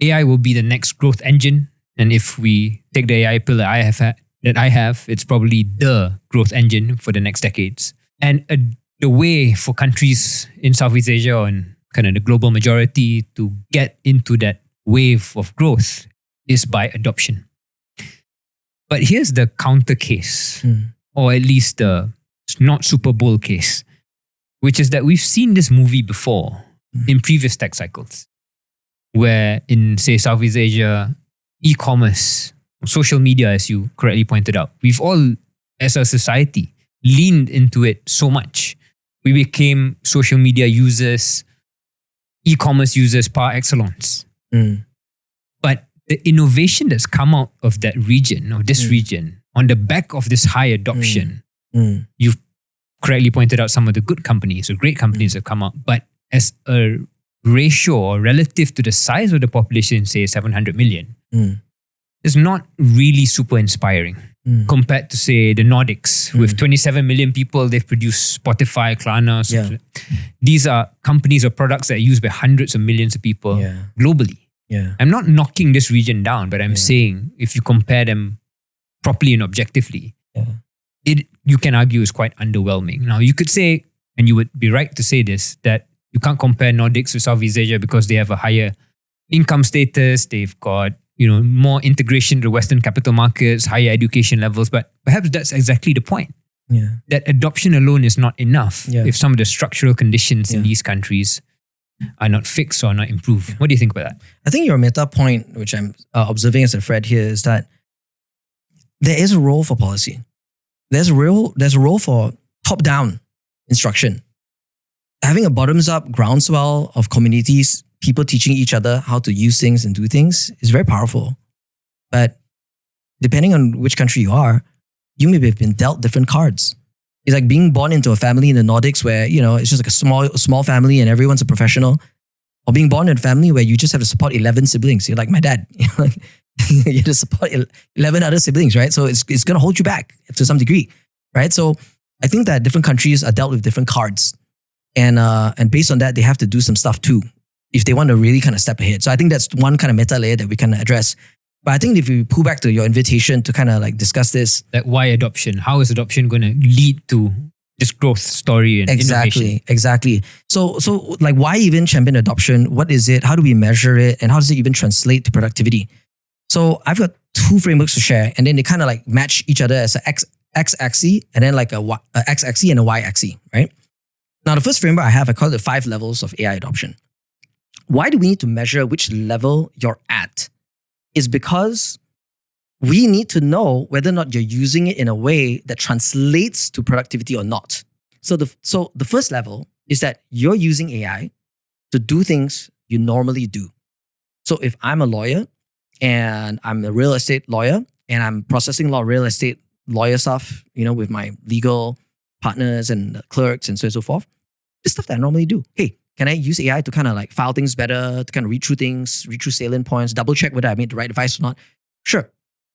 AI will be the next growth engine. And if we take the AI pill that I have, it's probably the growth engine for the next decades. And the way for countries in Southeast Asia and kind of the global majority to get into that wave of growth is by adoption. But here's the counter case, or at least the not super bold case, which is that we've seen this movie before in previous tech cycles, where in, say, Southeast Asia, e-commerce, social media, as you correctly pointed out, we've all, as a society, leaned into it so much. We became social media users, e-commerce users par excellence. But the innovation that's come out of that region, or this region, on the back of this high adoption, you've correctly pointed out some of the good companies or great companies have come out. But as a ratio or relative to the size of the population, say 700 million, is not really super inspiring compared to, say, the Nordics. With 27 million people, they've produced Spotify, Klarna. These are companies or products that are used by hundreds of millions of people globally. I'm not knocking this region down, but I'm saying if you compare them properly and objectively, you can argue is quite underwhelming. Now, you could say, and you would be right to say this, that you can't compare Nordics with Southeast Asia because they have a higher income status, they've got more integration to Western capital markets, higher education levels. But perhaps that's exactly the point. That adoption alone is not enough if some of the structural conditions in these countries are not fixed or not improved. What do you think about that? I think your meta point, which I'm observing as a thread here, is that there is a role for policy. There's a role for top-down instruction. Having a bottoms-up groundswell of communities, people teaching each other how to use things and do things is very powerful. But depending on which country you are, you may have been dealt different cards. It's like being born into a family in the Nordics where, it's just like a small family and everyone's a professional, or being born in a family where you just have to support 11 siblings. You're like my dad. You have to support 11 other siblings, right? So it's going to hold you back to some degree, right? So I think that different countries are dealt with different cards. And based on that, they have to do some stuff too, if they want to really kind of step ahead. So I think that's one kind of meta layer that we can address. But I think if we pull back to your invitation to kind of like discuss this. Like, why adoption? How is adoption going to lead to this growth story and innovation? Exactly. So like, why even champion adoption? What is it? How do we measure it? And how does it even translate to productivity? So I've got two frameworks to share, and then they kind of like match each other as an x-axis and then like a x-axis and a y-axis, right? Now, the first framework I have, I call it the 5 levels of AI adoption. Why do we need to measure which level you're at? Is because we need to know whether or not you're using it in a way that translates to productivity or not. So the first level is that you're using AI to do things you normally do. So if I'm a lawyer and I'm a real estate lawyer and I'm processing a lot of real estate lawyer stuff, with my legal partners and clerks and so on and so forth, it's stuff that I normally do. Hey, can I use AI to kind of like file things better, to kind of read through things, read through salient points, double check whether I made the right advice or not? Sure.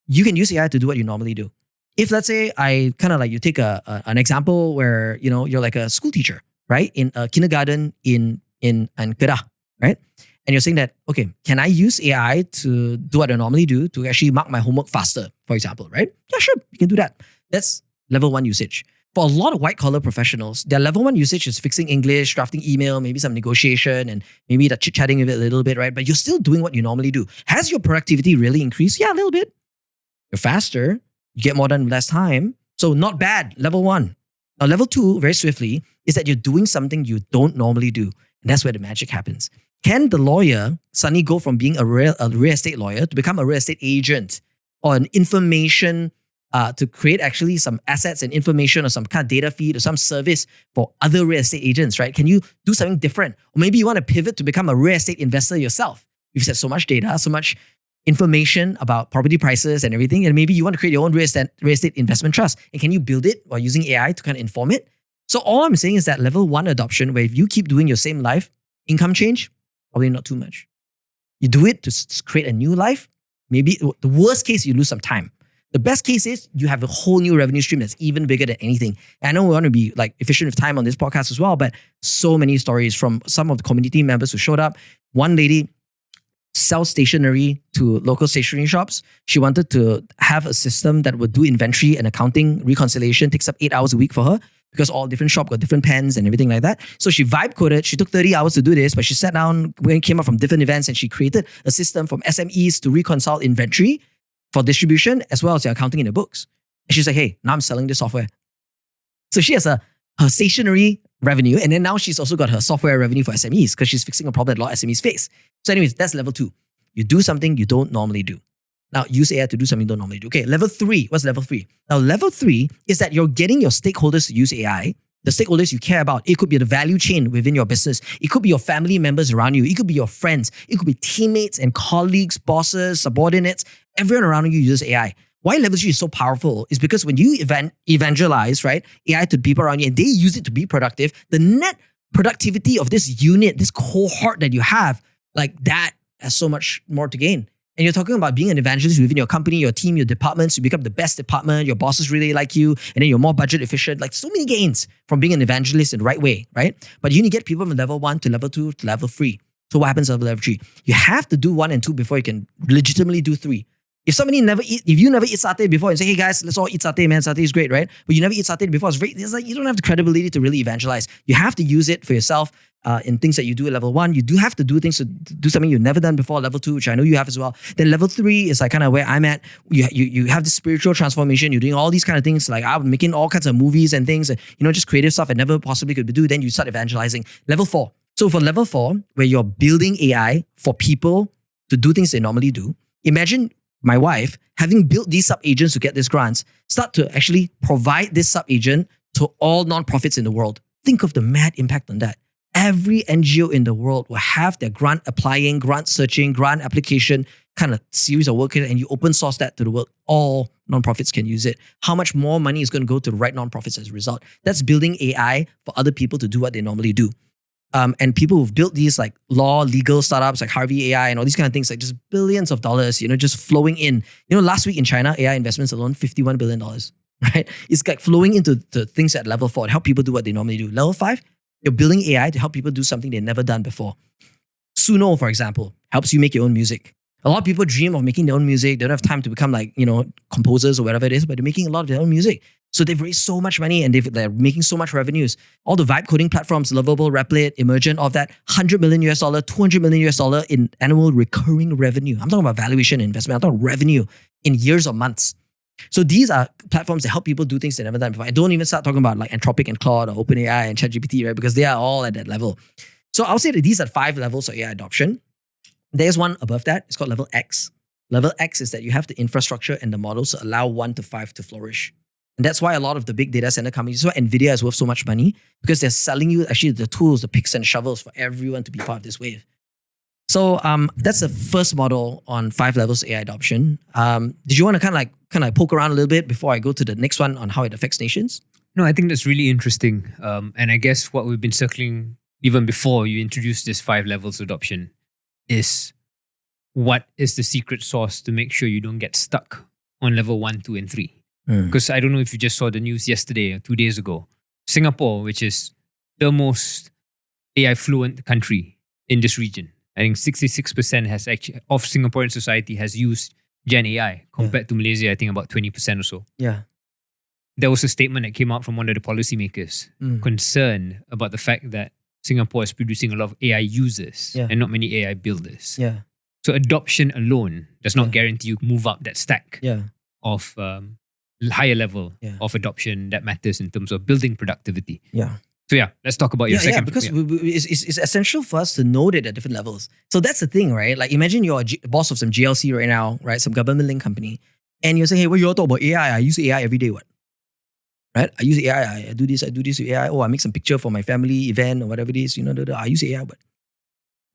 You can use AI to do what you normally do. If let's say I kind of like, you take an example where, you're like a school teacher, right? In a kindergarten in Kedah, right? And you're saying that, okay, can I use AI to do what I normally do to actually mark my homework faster, for example, right? Yeah, sure, you can do that. That's level 1 usage. For a lot of white-collar professionals, their level 1 usage is fixing English, drafting email, maybe some negotiation, and maybe the chit-chatting with it a little bit, right? But you're still doing what you normally do. Has your productivity really increased? Yeah, a little bit. You're faster. You get more done in less time. So not bad, level 1. Now, level 2, very swiftly, is that you're doing something you don't normally do. And that's where the magic happens. Can the lawyer suddenly go from being a real estate lawyer to become a real estate agent or an information to create actually some assets and information or some kind of data feed or some service for other real estate agents, right? Can you do something different? Or maybe you want to pivot to become a real estate investor yourself. You've said so much data, so much information about property prices and everything, and maybe you want to create your own real estate investment trust. And can you build it while using AI to kind of inform it? So all I'm saying is that level 1 adoption, where if you keep doing your same life, income change, probably not too much. You do it to create a new life. Maybe the worst case, you lose some time. The best case is you have a whole new revenue stream that's even bigger than anything. And I know we want to be like efficient with time on this podcast as well, but so many stories from some of the community members who showed up. One lady sells stationery to local stationery shops. She wanted to have a system that would do inventory and accounting reconciliation. Takes up 8 hours a week for her because all different shops got different pens and everything like that. So she vibe coded. She took 30 hours to do this, but she sat down when it came up from different events and she created a system from SMEs to reconcile inventory for distribution as well as the accounting in the books. And she's like, hey, now I'm selling this software. So she has her stationery revenue, and then now she's also got her software revenue for SMEs because she's fixing a problem that a lot of SMEs face. So anyways, that's level 2. You do something you don't normally do. Now, use AI to do something you don't normally do. Okay, level 3. What's level 3? Now, level 3 is that you're getting your stakeholders to use AI, the stakeholders you care about. It could be the value chain within your business. It could be your family members around you. It could be your friends. It could be teammates and colleagues, bosses, subordinates. Everyone around you uses AI. Why level 3 is so powerful is because when you evangelize, right, AI to people around you and they use it to be productive, the net productivity of this unit, this cohort that you have, like that has so much more to gain. And you're talking about being an evangelist within your company, your team, your departments. You become the best department. Your bosses really like you. And then you're more budget efficient. Like so many gains from being an evangelist in the right way, right? But you need to get people from level 1 to level 2 to level 3. So what happens at level 3? You have to do 1 and 2 before you can legitimately do 3. If you never eat satay before and say, hey guys, let's all eat satay, man, satay is great, right? But you never eat satay before, it's like you don't have the credibility to really evangelize. You have to use it for yourself in things that you do at level 1. You do have to do things to do something you've never done before, level 2, which I know you have as well. Then level 3 is like kind of where I'm at. You have this spiritual transformation. You're doing all these kind of things, like I'm making all kinds of movies and things, just creative stuff I never possibly could do. Then you start evangelizing. Level 4. So for level 4, where you're building AI for people to do things they normally do, imagine my wife, having built these sub-agents to get these grants, start to actually provide this sub-agent to all nonprofits in the world. Think of the mad impact on that. Every NGO in the world will have their grant applying, grant searching, grant application kind of series of work, and you open source that to the world. All nonprofits can use it. How much more money is going to go to the right nonprofits as a result? That's building AI for other people to do what they normally do. And people who've built these like legal startups like Harvey AI and all these kind of things, like just billions of dollars, just flowing in. Last week in China, AI investments alone, $51 billion, right? It's like flowing into the things at level 4 to help people do what they normally do. Level 5, you're building AI to help people do something they've never done before. Suno, for example, helps you make your own music. A lot of people dream of making their own music. They don't have time to become like, composers or whatever it is, but they're making a lot of their own music. So they've raised so much money and they're making so much revenues. All the vibe coding platforms, Lovable, Replit, Emergent, all of that, $100 million, $200 million in annual recurring revenue. I'm talking about valuation investment. I'm talking revenue in years or months. So these are platforms that help people do things they've never done before. I don't even start talking about like Anthropic and Claude or OpenAI and ChatGPT, right? Because they are all at that level. So I'll say that these are 5 levels of AI adoption. There's one above that. It's called level X. Level X is that you have the infrastructure and the models to allow 1 to 5 to flourish. And that's why a lot of the big data center companies, so NVIDIA is worth so much money because they're selling you actually the tools, the picks and shovels for everyone to be part of this wave. So that's the first model on 5 levels of AI adoption. Did you want to kind of poke around a little bit before I go to the next one on how it affects nations? No, I think that's really interesting. And I guess what we've been circling even before you introduced this 5 levels of adoption is what is the secret sauce to make sure you don't get stuck on level 1, 2, and 3. Because I don't know if you just saw the news yesterday or 2 days ago. Singapore, which is the most AI fluent country in this region. I think 66% has actually of Singaporean society has used Gen AI compared to Malaysia, I think about 20% or so. Yeah. There was a statement that came out from one of the policymakers concerned about the fact that Singapore is producing a lot of AI users and not many AI builders. Yeah. So adoption alone does not guarantee you move up that stack of higher level of adoption that matters in terms of building productivity. Yeah. So let's talk about your second. Yeah, because it's essential for us to know it at different levels. So that's the thing, right? Like imagine you're a boss of some GLC right now, right? Some government linked company. And you're saying, hey, what you all talk about AI? I use AI every day, what? Right? I use AI, I do this with AI. Oh, I make some picture for my family event or whatever it is. I use AI, but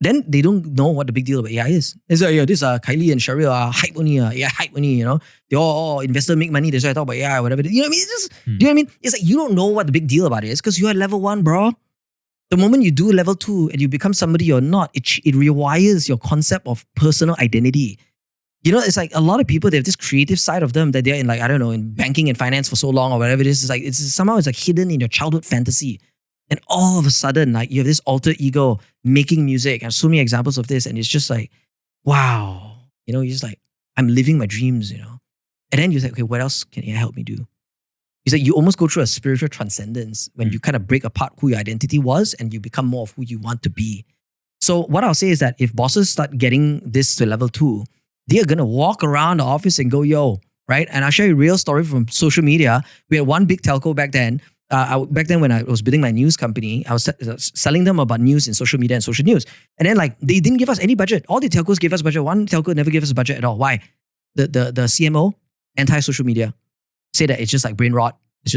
then they don't know what the big deal about AI is. They say, this Khailee and Shahril are hype only, AI hype only, They all investors make money, that's why I talk about AI or whatever. You know what I mean? It's just, do you know what I mean? It's like you don't know what the big deal about it is because you're at level 1, bro. The moment you do level 2 and you become somebody you're not, it rewires your concept of personal identity. It's like a lot of people, they have this creative side of them that they're in like, I don't know, in banking and finance for so long or whatever it is. It's like, somehow it's like hidden in your childhood fantasy. And all of a sudden, like you have this alter ego making music. And so many examples of this. And it's just like, wow. You're just like, I'm living my dreams, And then you're like, okay, what else can AI help me do? It's like you almost go through a spiritual transcendence when you kind of break apart who your identity was and you become more of who you want to be. So what I'll say is that if bosses start getting this to level 2, they are going to walk around the office and go, yo, right? And I'll share a real story from social media. We had one big telco back then. Back then when I was building my news company, I was selling them about news in social media and social news. And then like they didn't give us any budget. All the telcos gave us budget. One telco never gave us a budget at all. Why? The CMO, anti-social media, say that it's just like brain rot. It's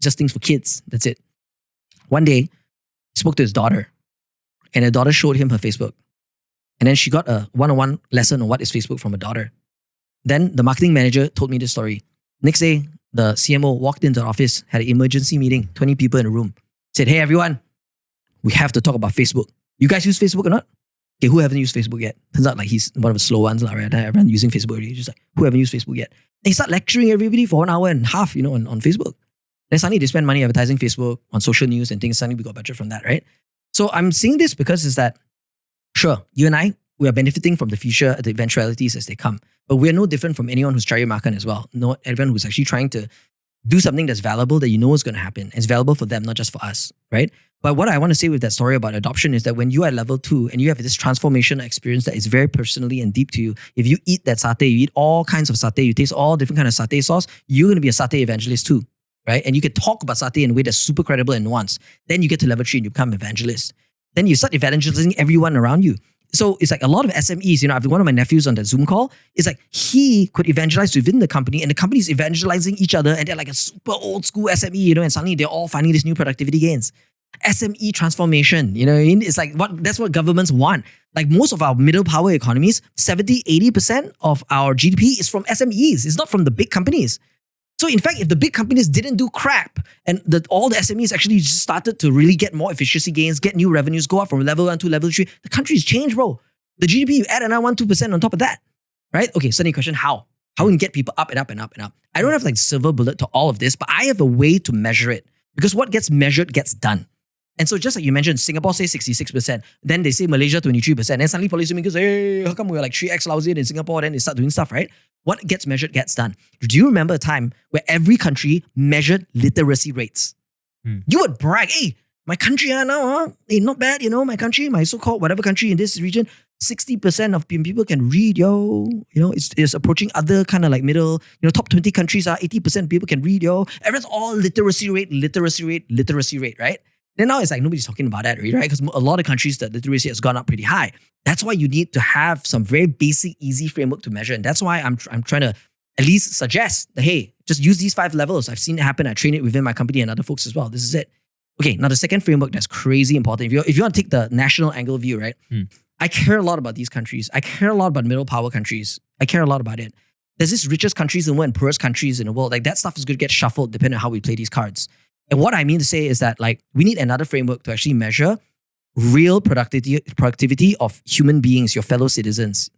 just things for kids. That's it. One day, he spoke to his daughter and the daughter showed him her Facebook. And then she got a one-on-one lesson on what is Facebook from her daughter. Then the marketing manager told me this story. Next day, the CMO walked into the office, had an emergency meeting, 20 people in a room. Said, hey, everyone, we have to talk about Facebook. You guys use Facebook or not? Okay, who haven't used Facebook yet? Turns out like he's one of the slow ones, right? Everyone using Facebook already. Just like, who haven't used Facebook yet? And he started lecturing everybody for 1.5 hours, on Facebook. Then suddenly they spend money advertising Facebook on social news and things. Suddenly we got budget from that, right? So I'm seeing this because it's that, sure, you and I, we are benefiting from the future, the eventualities as they come. But we're no different from anyone who's cari makan as well. No, everyone who's actually trying to do something that's valuable that is going to happen. It's valuable for them, not just for us, right? But what I want to say with that story about adoption is that when you are at level 2 and you have this transformational experience that is very personally and deep to you, if you eat that satay, you eat all kinds of satay, you taste all different kinds of satay sauce, you're going to be a satay evangelist too, right? And you can talk about satay in a way that's super credible and nuanced. Then you get to level 3 and you become evangelist. Then you start evangelizing everyone around you. So it's like a lot of SMEs, I've one of my nephews on that Zoom call, it's like he could evangelize within the company and the company is evangelizing each other and they're like a super old school SME, and suddenly they're all finding these new productivity gains. SME transformation, it's like that's what governments want. Like most of our middle power economies, 70-80% of our GDP is from SMEs. It's not from the big companies. So in fact, if the big companies didn't do crap and all the SMEs actually just started to really get more efficiency gains, get new revenues, go up from level 1 to level 3, the country's changed, bro. The GDP, you add another 1-2% on top of that, right? Okay, so then you question how? How we can get people up and up and up and up? I don't have like silver bullet to all of this, but I have a way to measure it because what gets measured gets done. And so just like you mentioned, Singapore says 66%, then they say Malaysia 23%, then suddenly policymakers say, hey, how come we're like 3x lousier in Singapore? Then they start doing stuff, right? What gets measured gets done. Do you remember a time where every country measured literacy rates? You would brag, hey, my country now, hey, not bad, my country, my so-called whatever country in this region, 60% of people can read, it's approaching other kind of like middle, top 20 countries are 80% of people can read, Everyone's all literacy rate, right? Then now it's like nobody's talking about that, right? Because a lot of countries, the literacy has gone up pretty high. That's why you need to have some very basic, easy framework to measure. And that's why I'm trying to at least suggest that, hey, just use these 5 levels. I've seen it happen. I train it within my company and other folks as well. This is it. Okay, now the second framework that's crazy important. If you want to take the national angle view, right? I care a lot about these countries. I care a lot about middle power countries. I care a lot about it. There's this richest countries in the world and poorest countries in the world. Like that stuff is going to get shuffled depending on how we play these cards. And what I mean to say is that like we need another framework to actually measure real productivity of human beings, your fellow citizens.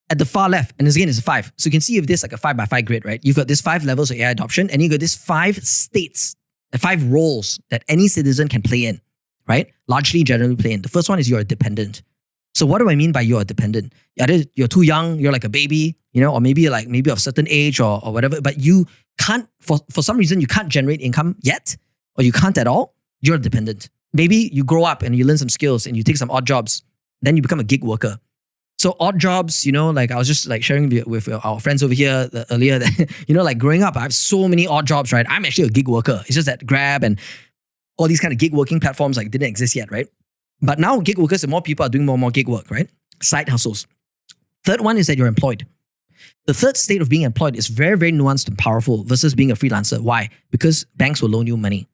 At the far left, and again, it's a 5. So you can see if this like a 5x5 grid, right? You've got these 5 levels of AI adoption, and you've got these 5 states, the 5 roles that any citizen can play in, right? Largely, generally play in. The first one is you're a dependent. So what do I mean by you're a dependent? Either you're too young, you're like a baby, or maybe of a certain age or whatever, but you can't, for some reason, you can't generate income yet, or you can't at all, you're a dependent. Maybe you grow up and you learn some skills and you take some odd jobs, then you become a gig worker. So odd jobs, like I was just like sharing with our friends over here earlier that, like growing up, I have so many odd jobs, right? I'm actually a gig worker. It's just that Grab and all these kind of gig working platforms like didn't exist yet, right? But now gig workers and more people are doing more and more gig work, right? Side hustles. Third one is that you're employed. The third state of being employed is very, very nuanced and powerful versus being a freelancer. Why? Because banks will loan you money.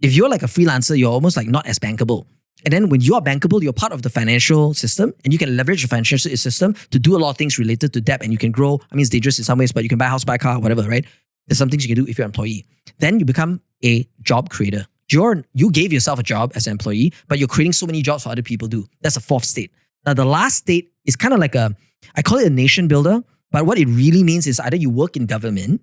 If you're like a freelancer, you're almost like not as bankable. And then when you are bankable, you're part of the financial system and you can leverage the financial system to do a lot of things related to debt and you can grow. I mean, it's dangerous in some ways, but you can buy a house, buy a car, whatever, right? There's some things you can do if you're an employee. Then you become a job creator. You gave yourself a job as an employee, but you're creating so many jobs for other people to do. That's a fourth state. Now, the last state is kind of like I call it a nation builder, but what it really means is either you work in government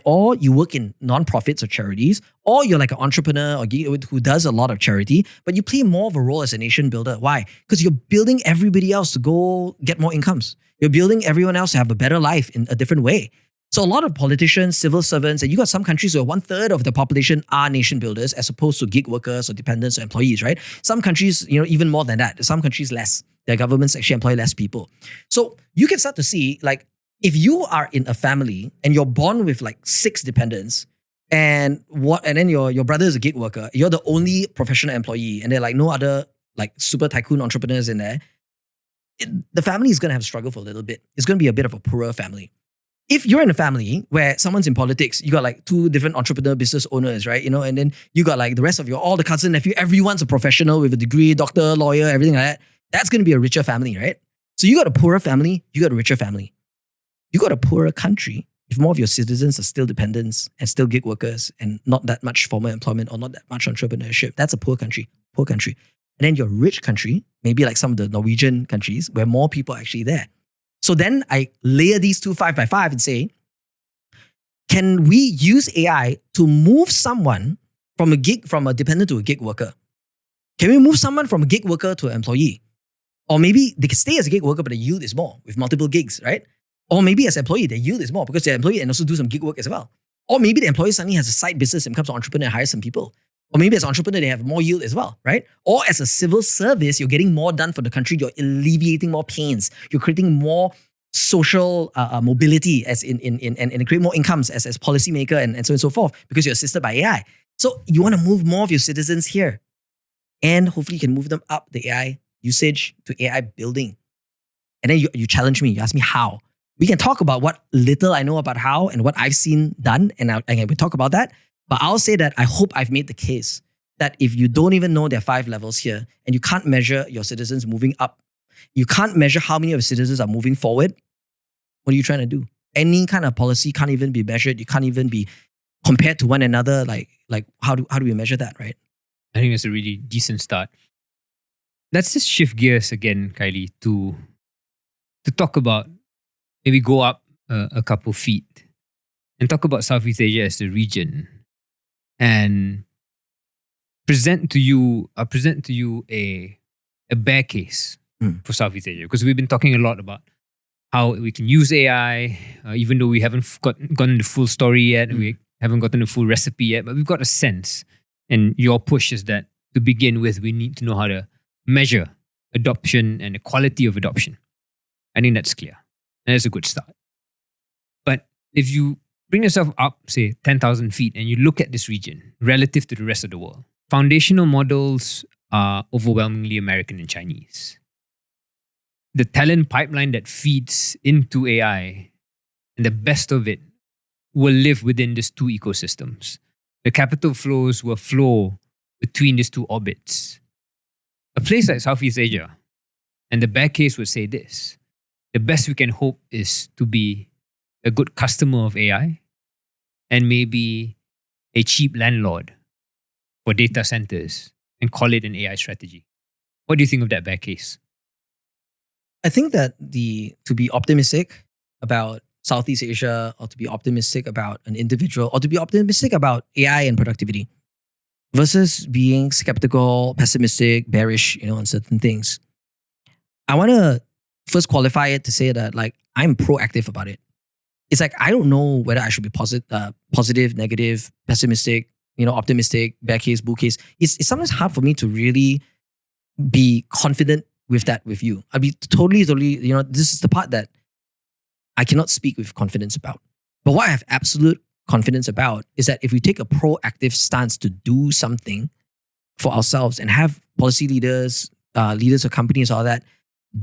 or you work in non-profits or charities, or you're like an entrepreneur who does a lot of charity, but you play more of a role as a nation builder. Why? Because you're building everybody else to go get more incomes. You're building everyone else to have a better life in a different way. So a lot of politicians, civil servants, and you got some countries where 1/3 of the population are nation builders as opposed to gig workers or dependents or employees, right? Some countries, even more than that. Some countries less. Their governments actually employ less people. So you can start to see, like, if you are in a family and you're born with like 6 dependents and then your brother is a gig worker, you're the only professional employee and there are like no other like super tycoon entrepreneurs in there, the family is going to have to struggle for a little bit. It's going to be a bit of a poorer family. If you're in a family where someone's in politics, you got like 2 different entrepreneur business owners, right? And then you got like the rest of all the cousin, nephew, everyone's a professional with a degree, doctor, lawyer, everything like that. That's going to be a richer family, right? So you got a poorer family, you got a richer family. You got a poorer country if more of your citizens are still dependents and still gig workers and not that much formal employment or not that much entrepreneurship. That's a poor country. And then your rich country, maybe like some of the Norwegian countries where more people are actually there. So then I layer these 2 5x5 and say, can we use AI to move someone from a dependent to a gig worker? Can we move someone from a gig worker to an employee? Or maybe they can stay as a gig worker, but the yield is more with multiple gigs, right? Or maybe as an employee, the yield is more because they're an employee and also do some gig work as well. Or maybe the employee suddenly has a side business and becomes an entrepreneur and hires some people. Or maybe as an entrepreneur, they have more yield as well, right? Or as a civil service, you're getting more done for the country. You're alleviating more pains. You're creating more social mobility and create more incomes as policymaker and so on and so forth because you're assisted by AI. So you want to move more of your citizens here. And hopefully you can move them up the AI usage to AI building. And then you challenge me. You ask me how. We can talk about what little I know about how and what I've seen done. And we talk about that. But I'll say that I hope I've made the case that if you don't even know there are 5 levels here and you can't measure your citizens moving up, you can't measure how many of your citizens are moving forward, what are you trying to do? any kind of policy can't even be measured. You can't even be compared to one another. Like how do we measure that, right? I think that's a really decent start. Let's just shift gears again, Khailee, to talk about, maybe go up a couple feet and talk about Southeast Asia as a region, and present to you a bear case for Southeast Asia, because we've been talking a lot about how we can use AI, even though we haven't gotten the full story yet, we haven't gotten the full recipe yet, but we've got a sense. And your push is that to begin with, we need to know how to measure adoption and the quality of adoption. I think that's clear. And that's a good start. But if you bring yourself up, say, 10,000 feet, and you look at this region relative to the rest of the world, foundational models are overwhelmingly American and Chinese. The talent pipeline that feeds into AI, and the best of it, will live within these two ecosystems. The capital flows will flow between these two orbits. A place like Southeast Asia, and the bear case would say this: the best we can hope is to be a good customer of AI and maybe a cheap landlord for data centers and call it an AI strategy. What do you think of that bear case? I think that to be optimistic about Southeast Asia, or to be optimistic about an individual, or to be optimistic about AI and productivity, versus being skeptical, pessimistic, bearish, on certain things, I want to first qualify it to say that I'm proactive about it. It's I don't know whether I should be positive, negative, pessimistic, optimistic, bear case, bull case. It's sometimes hard for me to really be confident with you. I'd be totally, this is the part that I cannot speak with confidence about. But what I have absolute confidence about is that if we take a proactive stance to do something for ourselves and have policy leaders, leaders of companies, all that,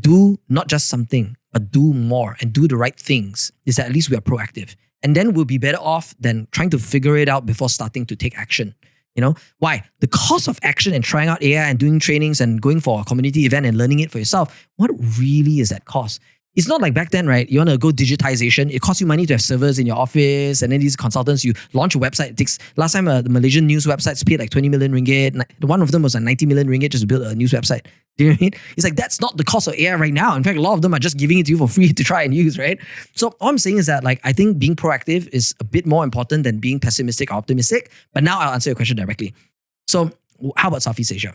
do not just something, but do more and do the right things, is that at least we are proactive. And then we'll be better off than trying to figure it out before starting to take action. Why? The cost of action and trying out AI and doing trainings and going for a community event and learning it for yourself, what really is that cost? It's not like back then, right? You want to go digitization. It costs you money to have servers in your office, and then these consultants, you launch a website. It takes, last time the Malaysian news websites paid 20 million ringgit. One of them was 90 million ringgit just to build a news website. Do you know what I mean? It's that's not the cost of AI right now. In fact, a lot of them are just giving it to you for free to try and use, right? So all I'm saying is that I think being proactive is a bit more important than being pessimistic or optimistic. But now I'll answer your question directly. So how about Southeast Asia?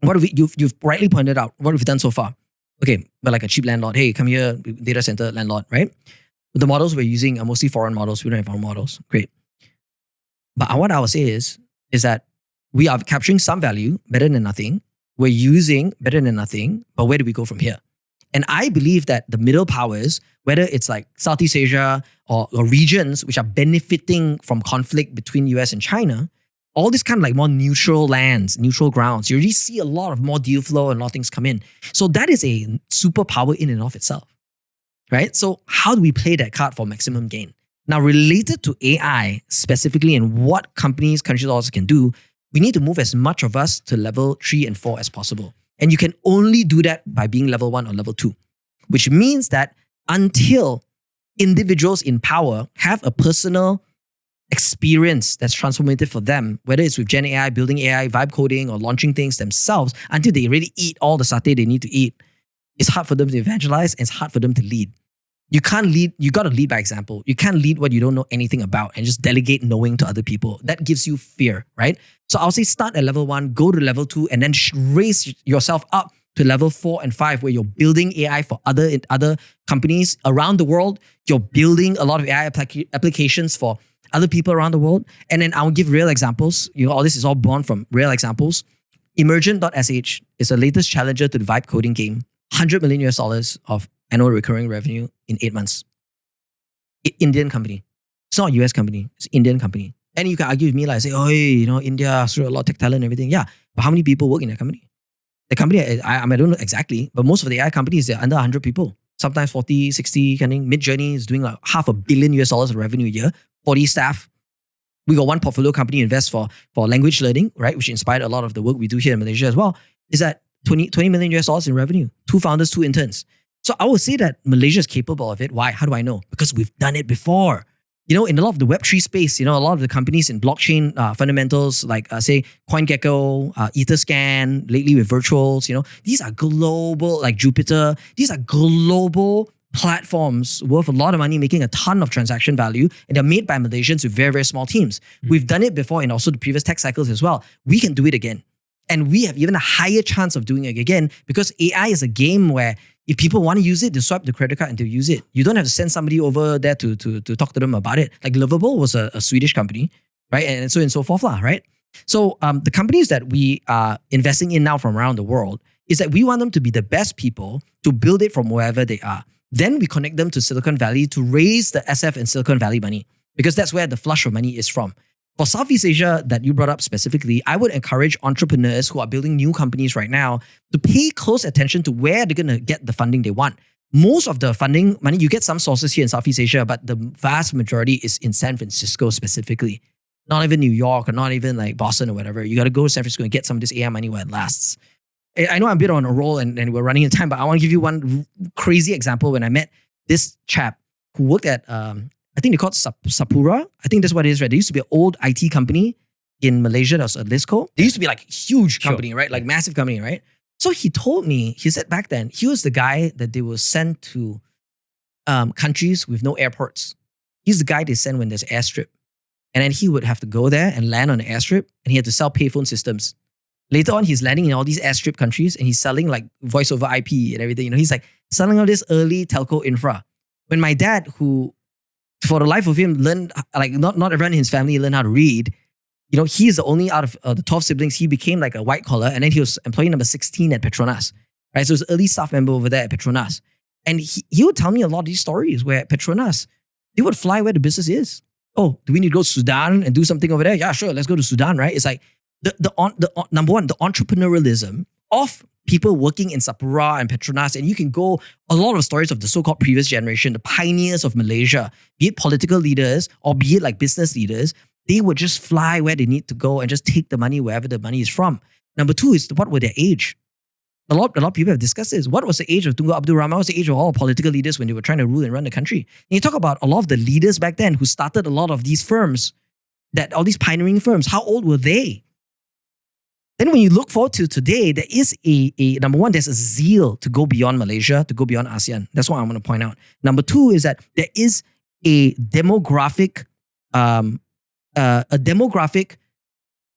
What have you've rightly pointed out, what have we done so far? Okay, we're like a cheap landlord. Hey, come here, data center landlord, right? But the models we're using are mostly foreign models. We don't have our models. Great. But what I would say is that we are capturing some value, better than nothing. We're using better than nothing, but where do we go from here? And I believe that the middle powers, whether it's Southeast Asia or regions which are benefiting from conflict between US and China, all this kind of more neutral lands, neutral grounds, you already see a lot of more deal flow and a lot of things come in. So that is a superpower in and of itself, right? So how do we play that card for maximum gain? Now, related to AI specifically and what companies, countries also can do, we need to move as much of us to level 3 and 4 as possible. And you can only do that by being level 1 or level 2, which means that until individuals in power have a personal experience that's transformative for them, whether it's with Gen AI, building AI, vibe coding, or launching things themselves, until they really eat all the satay they need to eat, it's hard for them to evangelize and it's hard for them to lead. You can't lead, you got to lead by example. You can't lead what you don't know anything about and just delegate knowing to other people. That gives you fear, right? So I'll say start at level 1, go to level 2, and then raise yourself up to level 4 and 5, where you're building AI for other companies around the world. You're building a lot of AI applications for other people around the world. And then I'll give real examples. All this is all born from real examples. Emergent.sh is the latest challenger to the vibe coding game. $100 million of annual recurring revenue in 8 months. Indian company. It's not a US company. It's an Indian company. And you can argue with me say, oh, India, through a lot of tech talent and everything. Yeah, but how many people work in that company? The company, I don't know exactly, but most of the AI companies, they're under 100 people. Sometimes 40, 60, Mid-Journey is doing $500 million of revenue a year. 40 staff. We got one portfolio company invest for language learning, right? Which inspired a lot of the work we do here in Malaysia as well. Is that $20 million in revenue. 2 founders, 2 interns. So I would say that Malaysia is capable of it. Why? How do I know? Because we've done it before. In a lot of the Web3 space, a lot of the companies in blockchain fundamentals, like say CoinGecko, Etherscan, lately with virtuals, these are global, like Jupiter, these are global platforms worth a lot of money, making a ton of transaction value, and they're made by Malaysians with very, very small teams. We've done it before in also the previous tech cycles as well. We can do it again. And we have even a higher chance of doing it again because AI is a game where if people want to use it, they swipe the credit card and they'll use it. You don't have to send somebody over there to talk to them about it. Like Livable was a Swedish company, right? And so on and so forth, right? So the companies that we are investing in now from around the world is that we want them to be the best people to build it from wherever they are. Then we connect them to Silicon Valley to raise the SF and Silicon Valley money because that's where the flush of money is from. For Southeast Asia that you brought up specifically, I would encourage entrepreneurs who are building new companies right now to pay close attention to where they're going to get the funding they want. Most of the funding money, you get some sources here in Southeast Asia, but the vast majority is in San Francisco specifically. Not even New York or not even like Boston or whatever. You got to go to San Francisco and get some of this AI money while it lasts. I know I'm a bit on a roll and we're running in time, but I want to give you one crazy example when I met this chap who worked at I think they called Sapura. I think that's what it is, right? There used to be an old IT company in Malaysia that was a Lisco. They used to be like huge company, right? Like massive company, right? So he told me, he said back then, he was the guy that they will send to countries with no airports. He's the guy they send when there's airstrip. And then he would have to go there and land on the airstrip and he had to sell payphone systems. Later on, he's landing in all these airstrip countries and he's selling like voice over IP and everything. He's like selling all this early telco infra. When my dad, who for the life of him, learned, like not everyone in his family learned how to read. He's the only out of the 12 siblings, he became like a white collar and then he was employee number 16 at Petronas, right? So he was early staff member over there at Petronas. And he would tell me a lot of these stories where at Petronas, they would fly where the business is. Oh, do we need to go to Sudan and do something over there? Yeah, sure, let's go to Sudan, right? It's like the number one, the entrepreneurialism of people working in Sapura and Petronas, and you can go a lot of stories of the so-called previous generation, the pioneers of Malaysia, be it political leaders or be it like business leaders, they would just fly where they need to go and just take the money wherever the money is from. Number two is what were their age? A lot of people have discussed this. What was the age of Tunku Abdul Rahman? What was the age of all political leaders when they were trying to rule and run the country? And you talk about a lot of the leaders back then who started a lot of these firms, all these pioneering firms, how old were they? Then when you look forward to today, there is a number one, there's a zeal to go beyond Malaysia, to go beyond ASEAN. That's what I want to point out. Number two is that there is a demographic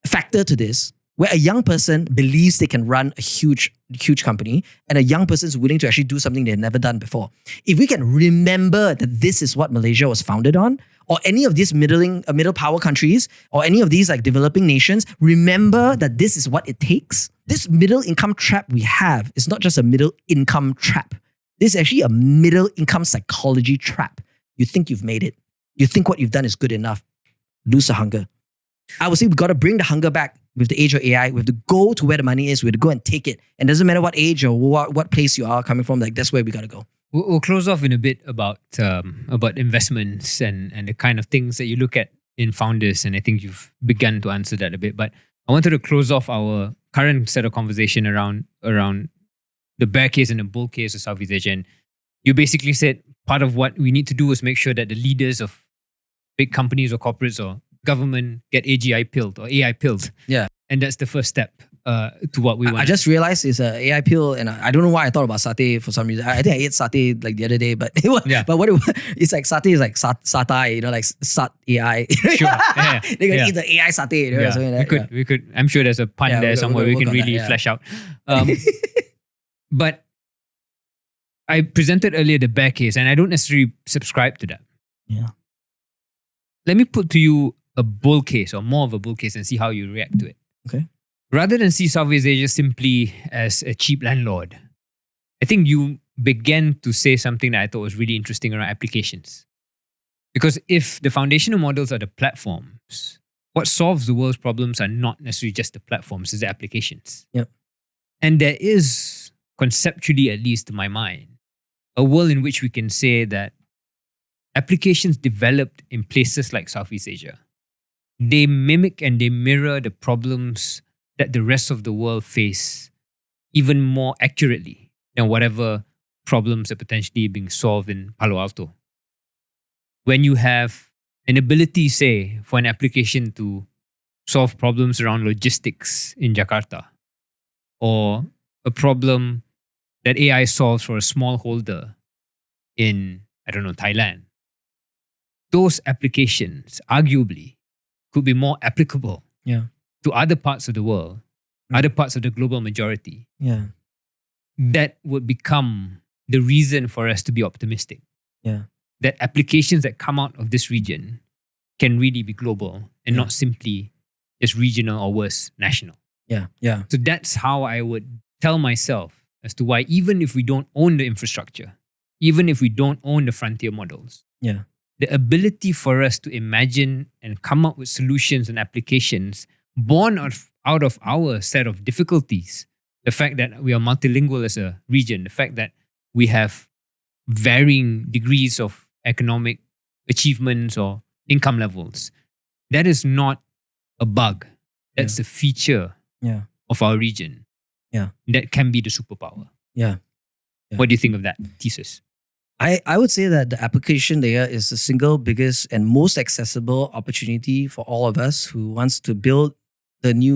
factor to this, where a young person believes they can run a huge company and a young person is willing to actually do something they've never done before. If we can remember that this is what Malaysia was founded on, or any of these middle power countries, or any of these like developing nations, remember that this is what it takes. This middle income trap we have is not just a middle income trap. This is actually a middle income psychology trap. You think you've made it. You think what you've done is good enough. Lose the hunger. I would say we've got to bring the hunger back with the age of AI. We have to go to where the money is. We have to go and take it. And it doesn't matter what age or what place you are coming from, like that's where we got to go. We'll close off in a bit about investments and the kind of things that you look at in founders. And I think you've begun to answer that a bit. But I wanted to close off our current set of conversation around the bear case and the bull case of Southeast Asia. And you basically said part of what we need to do is make sure that the leaders of big companies or corporates or government get AGI pilled or AI pilled. Yeah. And that's the first step to what we want. I just realized it's an AI pill, and I don't know why I thought about satay for some reason. I think I ate satay like the other day, but but what it's like satay is like satay, like sat AI. Sure. Yeah. They're gonna eat the AI satay. Yeah. Something like that. We could. I'm sure there's a pun there somewhere we can really flesh out. But I presented earlier the bear case, and I don't necessarily subscribe to that. Yeah. Let me put to you a bull case or more of a bull case and see how you react to it. Okay. Rather than see Southeast Asia simply as a cheap landlord, I think you began to say something that I thought was really interesting around applications. Because if the foundational models are the platforms, what solves the world's problems are not necessarily just the platforms, it's the applications. Yep. And there is, conceptually at least to my mind, a world in which we can say that applications developed in places like Southeast Asia, they mimic and they mirror the problems that the rest of the world face even more accurately than whatever problems that potentially being solved in Palo Alto. When you have an ability, say, for an application to solve problems around logistics in Jakarta, or a problem that AI solves for a smallholder in, I don't know, Thailand, those applications arguably could be more applicable Yeah. to other parts of the world, other parts of the global majority. Yeah. That would become the reason for us to be optimistic. Yeah. That applications that come out of this region can really be global and not simply just regional or worse, national. Yeah. Yeah. So that's how I would tell myself as to why, even if we don't own the infrastructure, even if we don't own the frontier models, Yeah. the ability for us to imagine and come up with solutions and applications born out of our set of difficulties, the fact that we are multilingual as a region, the fact that we have varying degrees of economic achievements or income levels, that is not a bug. That's a feature Yeah. of our region. Yeah. That can be the superpower. Yeah. Yeah. What do you think of that thesis? I would say that the application layer is the single biggest and most accessible opportunity for all of us who wants to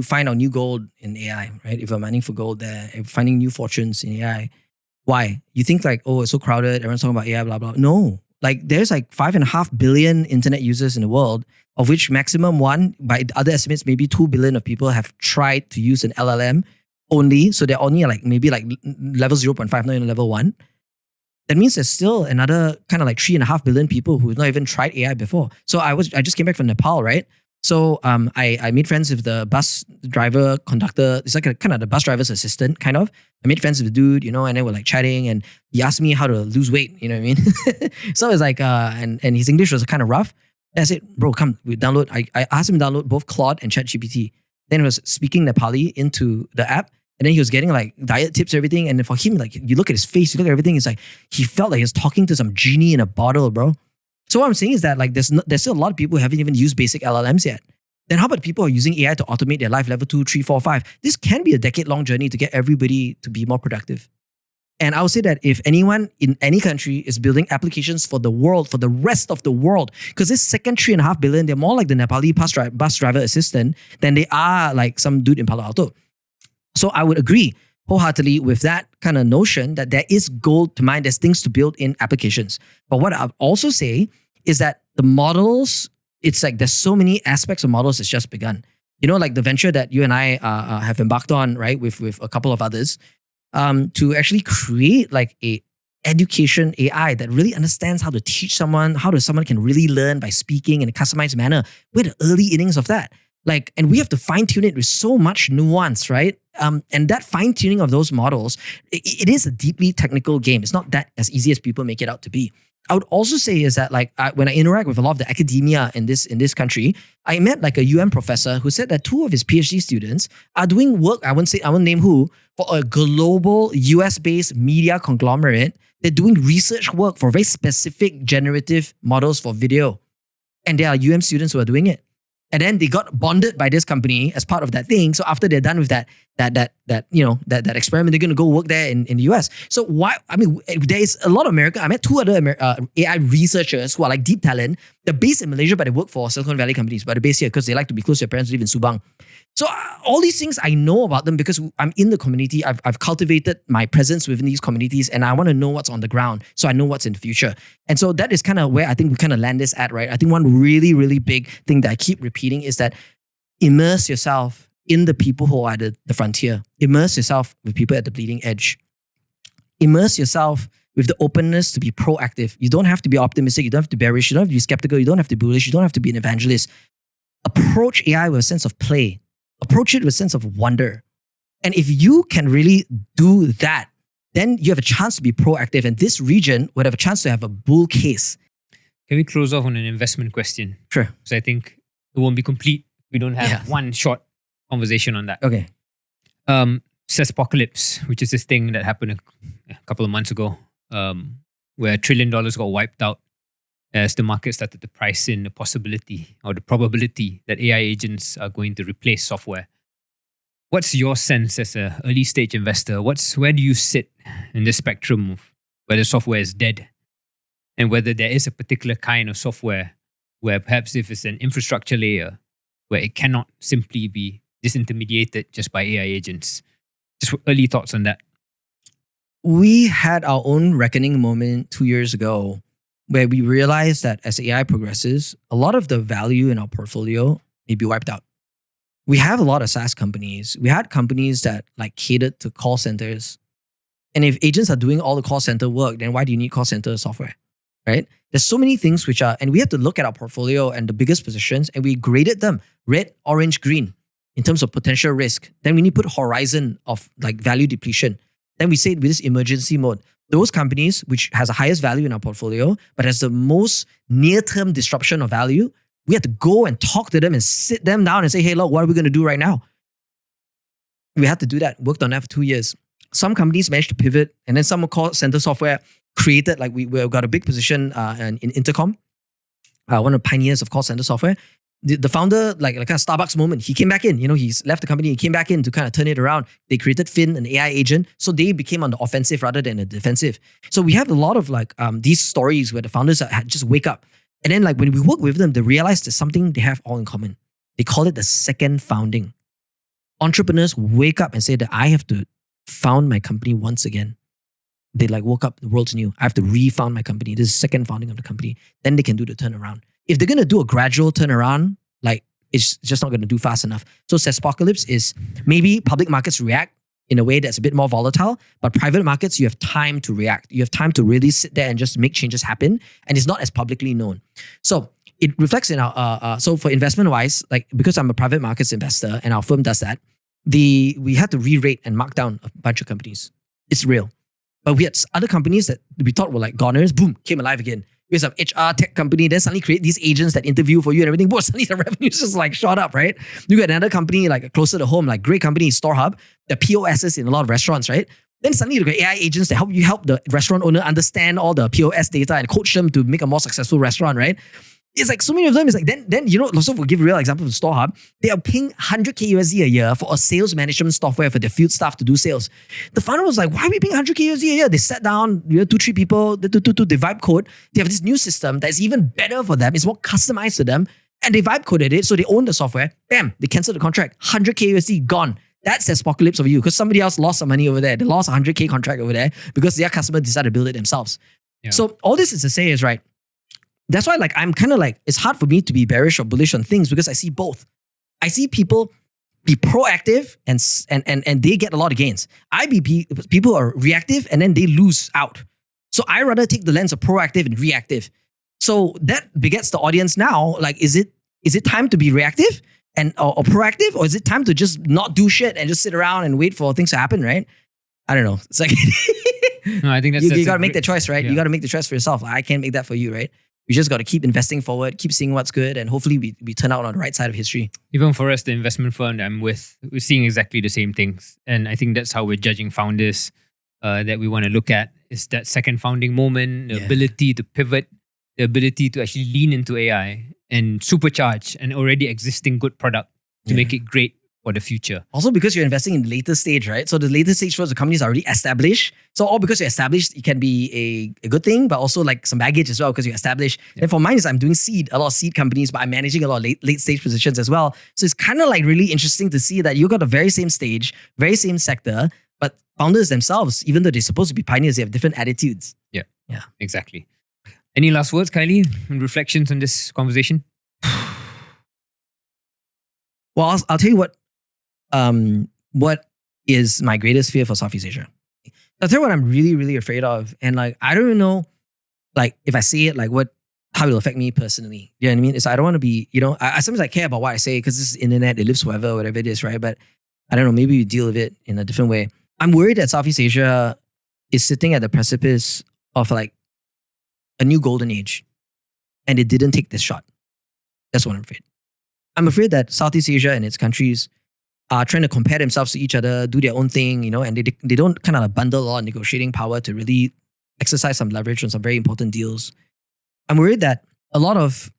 find our new gold in AI, right? If we're mining for gold there, if finding new fortunes in AI. Why? You think like, oh, it's so crowded, everyone's talking about AI, blah, blah. No. Like there's like 5.5 billion internet users in the world, of which maximum one, by other estimates, maybe 2 billion of people have tried to use an LLM only. So they're only like maybe like level 0.5, not even level 1. That means there's still another kind of like 3.5 billion people who've not even tried AI before. So I just came back from Nepal, right? So I made friends with the bus driver, conductor. It's like a kind of the bus driver's assistant, kind of. I made friends with the dude, and then we're like chatting, and he asked me how to lose weight. You know what I mean? So it was like, and his English was kind of rough. And I said, bro, come, we download. I asked him to download both Claude and ChatGPT. Then he was speaking Nepali into the app. And then he was getting like diet tips, everything. And for him, like you look at his face, you look at everything, it's like he felt like he was talking to some genie in a bottle, bro. So what I'm saying is that like there's still a lot of people who haven't even used basic LLMs yet. Then how about people who are using AI to automate their life, level 2, 3, 4, 5? This can be a decade-long journey to get everybody to be more productive. And I would say that if anyone in any country is building applications for the world, for the rest of the world, because this second 3.5 billion, they're more like the Nepali bus driver assistant than they are like some dude in Palo Alto. So I would agree wholeheartedly with that kind of notion that there is gold to mine, there's things to build in applications. But what I'll also say is that the models, it's like there's so many aspects of models that's just begun. Like the venture that you and I have embarked on, right, with a couple of others, to actually create like a education AI that really understands how to teach someone, how someone can really learn by speaking in a customized manner. We're the early innings of that. And we have to fine tune it with so much nuance, right? And that fine tuning of those models, it is a deeply technical game. It's not that as easy as people make it out to be. I would also say is that when I interact with a lot of the academia in this country, I met like a UM professor who said that 2 of his PhD students are doing work. I won't name who, for a global US-based media conglomerate. They're doing research work for very specific generative models for video, and there are UM students who are doing it. And then they got bonded by this company as part of that thing. So after they're done with that experiment, they're going to go work there in the US. So why? I mean, there is a lot of America. I met 2 other AI researchers who are like deep talent. They're based in Malaysia, but they work for Silicon Valley companies. But they're based here because they like to be close to their parents who live in Subang. So all these things I know about them because I'm in the community. I've cultivated my presence within these communities, and I want to know what's on the ground so I know what's in the future. And so that is kind of where I think we kind of land this at, right? I think one really, really big thing that I keep repeating is that immerse yourself in the people who are at the frontier. Immerse yourself with people at the bleeding edge. Immerse yourself with the openness to be proactive. You don't have to be optimistic. You don't have to be bearish. You don't have to be skeptical. You don't have to be bullish. You don't have to be an evangelist. Approach AI with a sense of play. Approach it with a sense of wonder. And if you can really do that, then you have a chance to be proactive. And this region would have a chance to have a bull case. Can we close off on an investment question? Sure. So I think it won't be complete. We don't have one short conversation on that. Okay. Apocalypse, which is this thing that happened a couple of months ago, where $1 trillion got wiped out as the market started to price in the possibility or the probability that AI agents are going to replace software. What's your sense as an early stage investor? Where do you sit in the spectrum of whether software is dead, and whether there is a particular kind of software where perhaps if it's an infrastructure layer where it cannot simply be disintermediated just by AI agents. Just early thoughts on that. We had our own reckoning moment 2 years ago where we realized that as AI progresses, a lot of the value in our portfolio may be wiped out. We have a lot of SaaS companies. We had companies that like catered to call centers. And if agents are doing all the call center work, then why do you need call center software, right? There's so many things which are, and we have to look at our portfolio and the biggest positions and we graded them red, orange, green in terms of potential risk. Then we need to put horizon of like value depletion. Then we say with this emergency mode, those companies which has the highest value in our portfolio, but has the most near-term disruption of value, we have to go and talk to them and sit them down and say, hey, look, what are we going to do right now? We had to do that, worked on that for 2 years. Some companies managed to pivot, and then some call center software created, like we've got a big position in Intercom, one of the pioneers of call center software. The founder, like kind of Starbucks moment, he came back in, he's left the company, he came back in to kind of turn it around. They created Finn, an AI agent. So they became on the offensive rather than the defensive. So we have a lot of like these stories where the founders just wake up. And then like when we work with them, they realize there's something they have all in common. They call it the second founding. Entrepreneurs wake up and say that I have to found my company once again. They like woke up, the world's new. I have to refound my company. This is second founding of the company. Then they can do the turnaround. If they're going to do a gradual turnaround, like it's just not going to do fast enough. So SaaSpocalypse is maybe public markets react in a way that's a bit more volatile, but private markets, you have time to react. You have time to really sit there and just make changes happen. And it's not as publicly known. So it reflects in our, so for investment wise, like because I'm a private markets investor and our firm does that, we had to re-rate and mark down a bunch of companies. It's real. But we had other companies that we thought were like goners, boom, came alive again. We have some HR tech company, then suddenly create these agents that interview for you and everything. Boom, suddenly the revenues just like shot up, right? You got another company like closer to home, like great company, StoreHub, the POSs in a lot of restaurants, right? Then suddenly you got AI agents that help the restaurant owner understand all the POS data and coach them to make a more successful restaurant, right? It's like so many of them. It's like then also we'll give a real example of StoreHub. They are paying $100K USD a year for a sales management software for their field staff to do sales. The founder was like, why are we paying $100K USD a year? They sat down, 2-3 people, they vibe code. They have this new system that's even better for them. It's more customized to them. And they vibe coded it, so they own the software. Bam, they canceled the contract. $100K USD gone. That's apocalypse of you because somebody else lost some money over there. They lost a $100K contract over there because their customer decided to build it themselves. Yeah. So all this is to say is, right, that's why like I'm kind of like, it's hard for me to be bearish or bullish on things because I see both. I see people be proactive and they get a lot of gains. People are reactive and then they lose out. So I rather take the lens of proactive and reactive. So that begets the audience now. Like, is it time to be reactive or proactive, or is it time to just not do shit and just sit around and wait for things to happen, right? I don't know. It's like no, I think that's you got to make the choice, right? Yeah. You got to make the choice for yourself. I can't make that for you, right? We just got to keep investing forward, keep seeing what's good, and hopefully we turn out on the right side of history. Even for us, the investment firm that I'm with, we're seeing exactly the same things. And I think that's how we're judging founders that we want to look at, is that second founding moment, the ability to pivot, the ability to actually lean into AI and supercharge an already existing good product to make it great for the future. Also because you're investing in the later stage, right? So the later stage shows the companies are already established. So all because you're established, it can be a good thing, but also like some baggage as well because you're established. And for mine is I'm doing a lot of seed companies, but I'm managing a lot of late stage positions as well. So it's kind of like really interesting to see that you got the very same stage, very same sector, but founders themselves, even though they're supposed to be pioneers, they have different attitudes. Yeah, exactly. Any last words, Khailee, and reflections on this conversation? Well, I'll tell you what is my greatest fear for Southeast Asia. I'll tell you what I'm really, really afraid of. And like, I don't even know, like, if I say it, like how it'll affect me personally. You know what I mean? It's I don't want to be, I sometimes I care about what I say because this is internet, it lives forever, whatever it is, right? But I don't know, maybe we deal with it in a different way. I'm worried that Southeast Asia is sitting at the precipice of like a new golden age. And it didn't take this shot. That's what I'm afraid. I'm afraid that Southeast Asia and its countries are trying to compare themselves to each other, do their own thing, and they don't kind of bundle a lot of negotiating power to really exercise some leverage on some very important deals. I'm worried that a lot of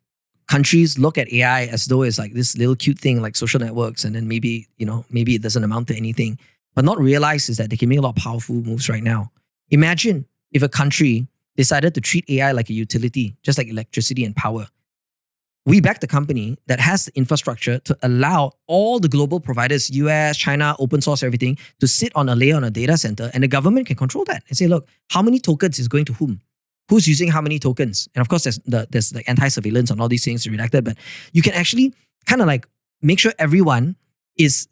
countries look at AI as though it's like this little cute thing like social networks, and then maybe it doesn't amount to anything, but not realize is that they can make a lot of powerful moves right now. Imagine if a country decided to treat AI like a utility, just like electricity and power. We back the company that has the infrastructure to allow all the global providers, US, China, open source, everything, to sit on a layer on a data center, and the government can control that and say, look, how many tokens is going to whom? Who's using how many tokens? And of course, there's like anti-surveillance on all these things redacted, but you can actually kind of like make sure everyone is,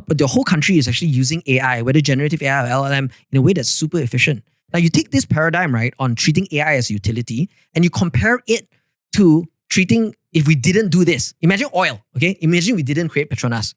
the whole country is actually using AI, whether generative AI or LLM, in a way that's super efficient. Now you take this paradigm, right, on treating AI as a utility, and you compare it to treating, if we didn't do this, imagine oil, okay? Imagine we didn't create Petronas.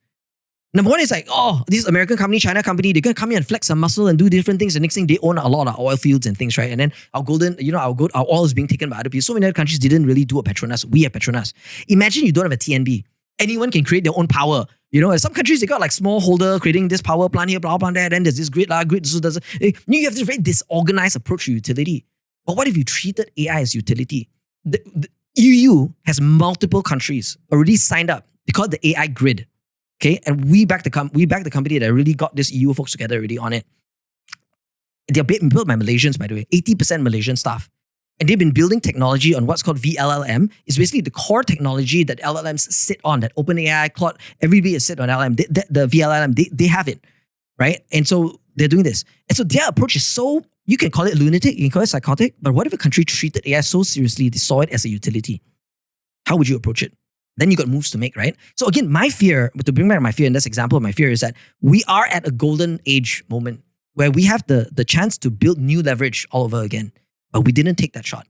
Number one is like, oh, this American company, China company, they're going to come here and flex some muscle and do different things. The next thing, they own a lot of oil fields and things, right? And then our oil is being taken by other people. So many other countries didn't really do a Petronas. We have Petronas. Imagine you don't have a TNB. Anyone can create their own power. And some countries, they got like small holder creating this power plant here, blah, blah, there. Then there's this grid, so does it. You have this very disorganized approach to utility. But what if you treated AI as utility? The EU has multiple countries already signed up. They call it the AI grid. Okay, and we back the company that really got this EU folks together already on it. They're built by Malaysians, by the way, 80% Malaysian staff. And they've been building technology on what's called VLLM. It's basically the core technology that LLMs sit on, that OpenAI, Claude, everybody is sit on LLM. The VLLM, they have it, right? And so they're doing this. And so their approach is so, you can call it lunatic, you can call it psychotic, but what if a country treated AI so seriously, they saw it as a utility? How would you approach it? Then you got moves to make, right? So again, my fear, to bring back my fear in this example of my fear, is that we are at a golden age moment where we have the chance to build new leverage all over again. But we didn't take that shot.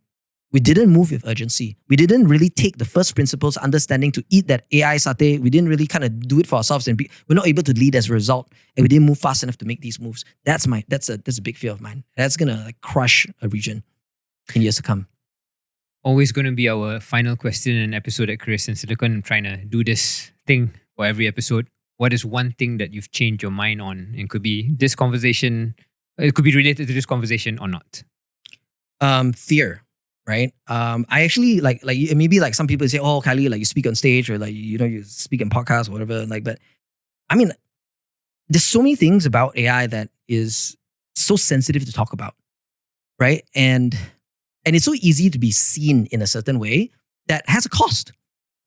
We didn't move with urgency. We didn't really take the first principles, understanding to eat that AI satay. We didn't really kind of do it for ourselves, and we're not able to lead as a result. And we didn't move fast enough to make these moves. That's a big fear of mine. That's gonna like crush a region in years to come. Always going to be our final question in an episode at Keris Silicon. I'm trying to do this thing for every episode. What is one thing that you've changed your mind on? It could be this conversation. It could be related to this conversation or not. Fear, right? I actually like maybe like some people say, oh, Khailee, like you speak on stage or like you speak in podcasts or whatever. Like, but I mean, there's so many things about AI that is so sensitive to talk about, right? And it's so easy to be seen in a certain way that has a cost,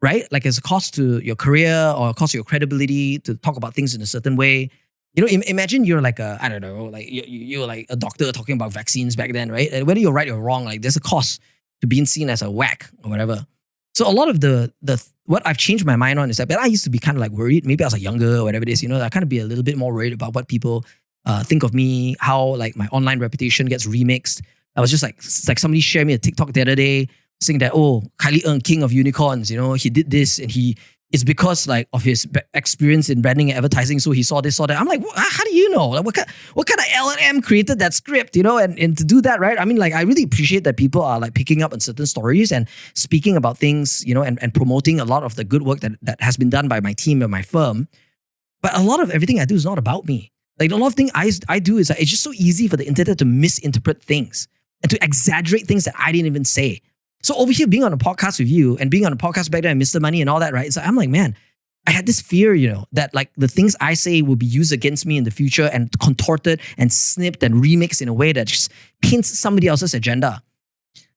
right? Like it's a cost to your career or a cost to your credibility to talk about things in a certain way. Imagine you're like I don't know, like you're like a doctor talking about vaccines back then, right? And whether you're right or wrong, like there's a cost to being seen as a whack or whatever. So a lot of the what I've changed my mind on is that, but I used to be kind of like worried. Maybe I was like younger or whatever it is, I kind of be a little bit more worried about what people think of me, how like my online reputation gets remixed. I was just like somebody shared me a TikTok the other day saying that, oh, Khailee Ng, king of unicorns, he did this and it's because like of his experience in branding and advertising. So he saw this, saw that. I'm like, how do you know? Like what kind of LLM created that script, and to do that, right? I mean, like I really appreciate that people are like picking up on certain stories and speaking about things, and promoting a lot of the good work that has been done by my team and my firm. But a lot of everything I do is not about me. Like a lot of things I do is it's just so easy for the internet to misinterpret things and to exaggerate things that I didn't even say. So over here, being on a podcast with you and being on a podcast back then, Mr. Money and all that, right? So I'm like, man, I had this fear, that like the things I say will be used against me in the future and contorted and snipped and remixed in a way that just paints somebody else's agenda.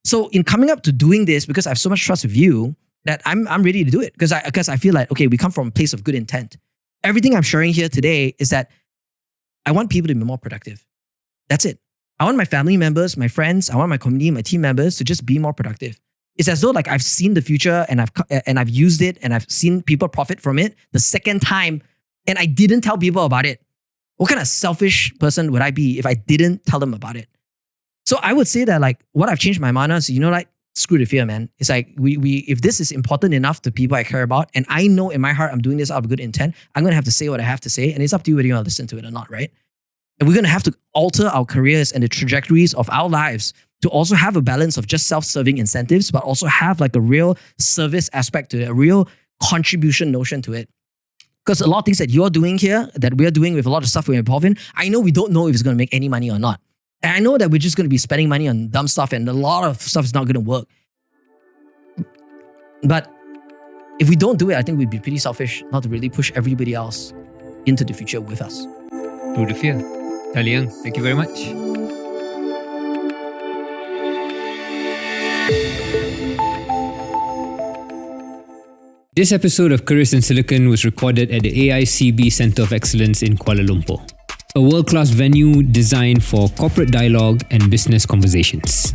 So in coming up to doing this, because I have so much trust with you, that I'm ready to do it because I feel like, okay, we come from a place of good intent. Everything I'm sharing here today is that I want people to be more productive. That's it. I want my family members, my friends, I want my community, my team members to just be more productive. It's as though like I've seen the future and I've used it and I've seen people profit from it the second time and I didn't tell people about it. What kind of selfish person would I be if I didn't tell them about it? So I would say that like what I've changed my mind on is, like screw the fear, man. It's like we if this is important enough to people I care about and I know in my heart I'm doing this out of good intent, I'm going to have to say what I have to say and it's up to you whether you want to listen to it or not, right? And we're going to have to alter our careers and the trajectories of our lives to also have a balance of just self-serving incentives, but also have like a real service aspect to it, a real contribution notion to it. Because a lot of things that you're doing here, that we're doing with a lot of stuff we're involved in, I know we don't know if it's going to make any money or not. And I know that we're just going to be spending money on dumb stuff and a lot of stuff is not going to work. But if we don't do it, I think we'd be pretty selfish not to really push everybody else into the future with us. Through the fear. Khailee Ng, thank you very much. This episode of Keris Silicon was recorded at the AICB Centre of Excellence in Kuala Lumpur, a world-class venue designed for corporate dialogue and business conversations.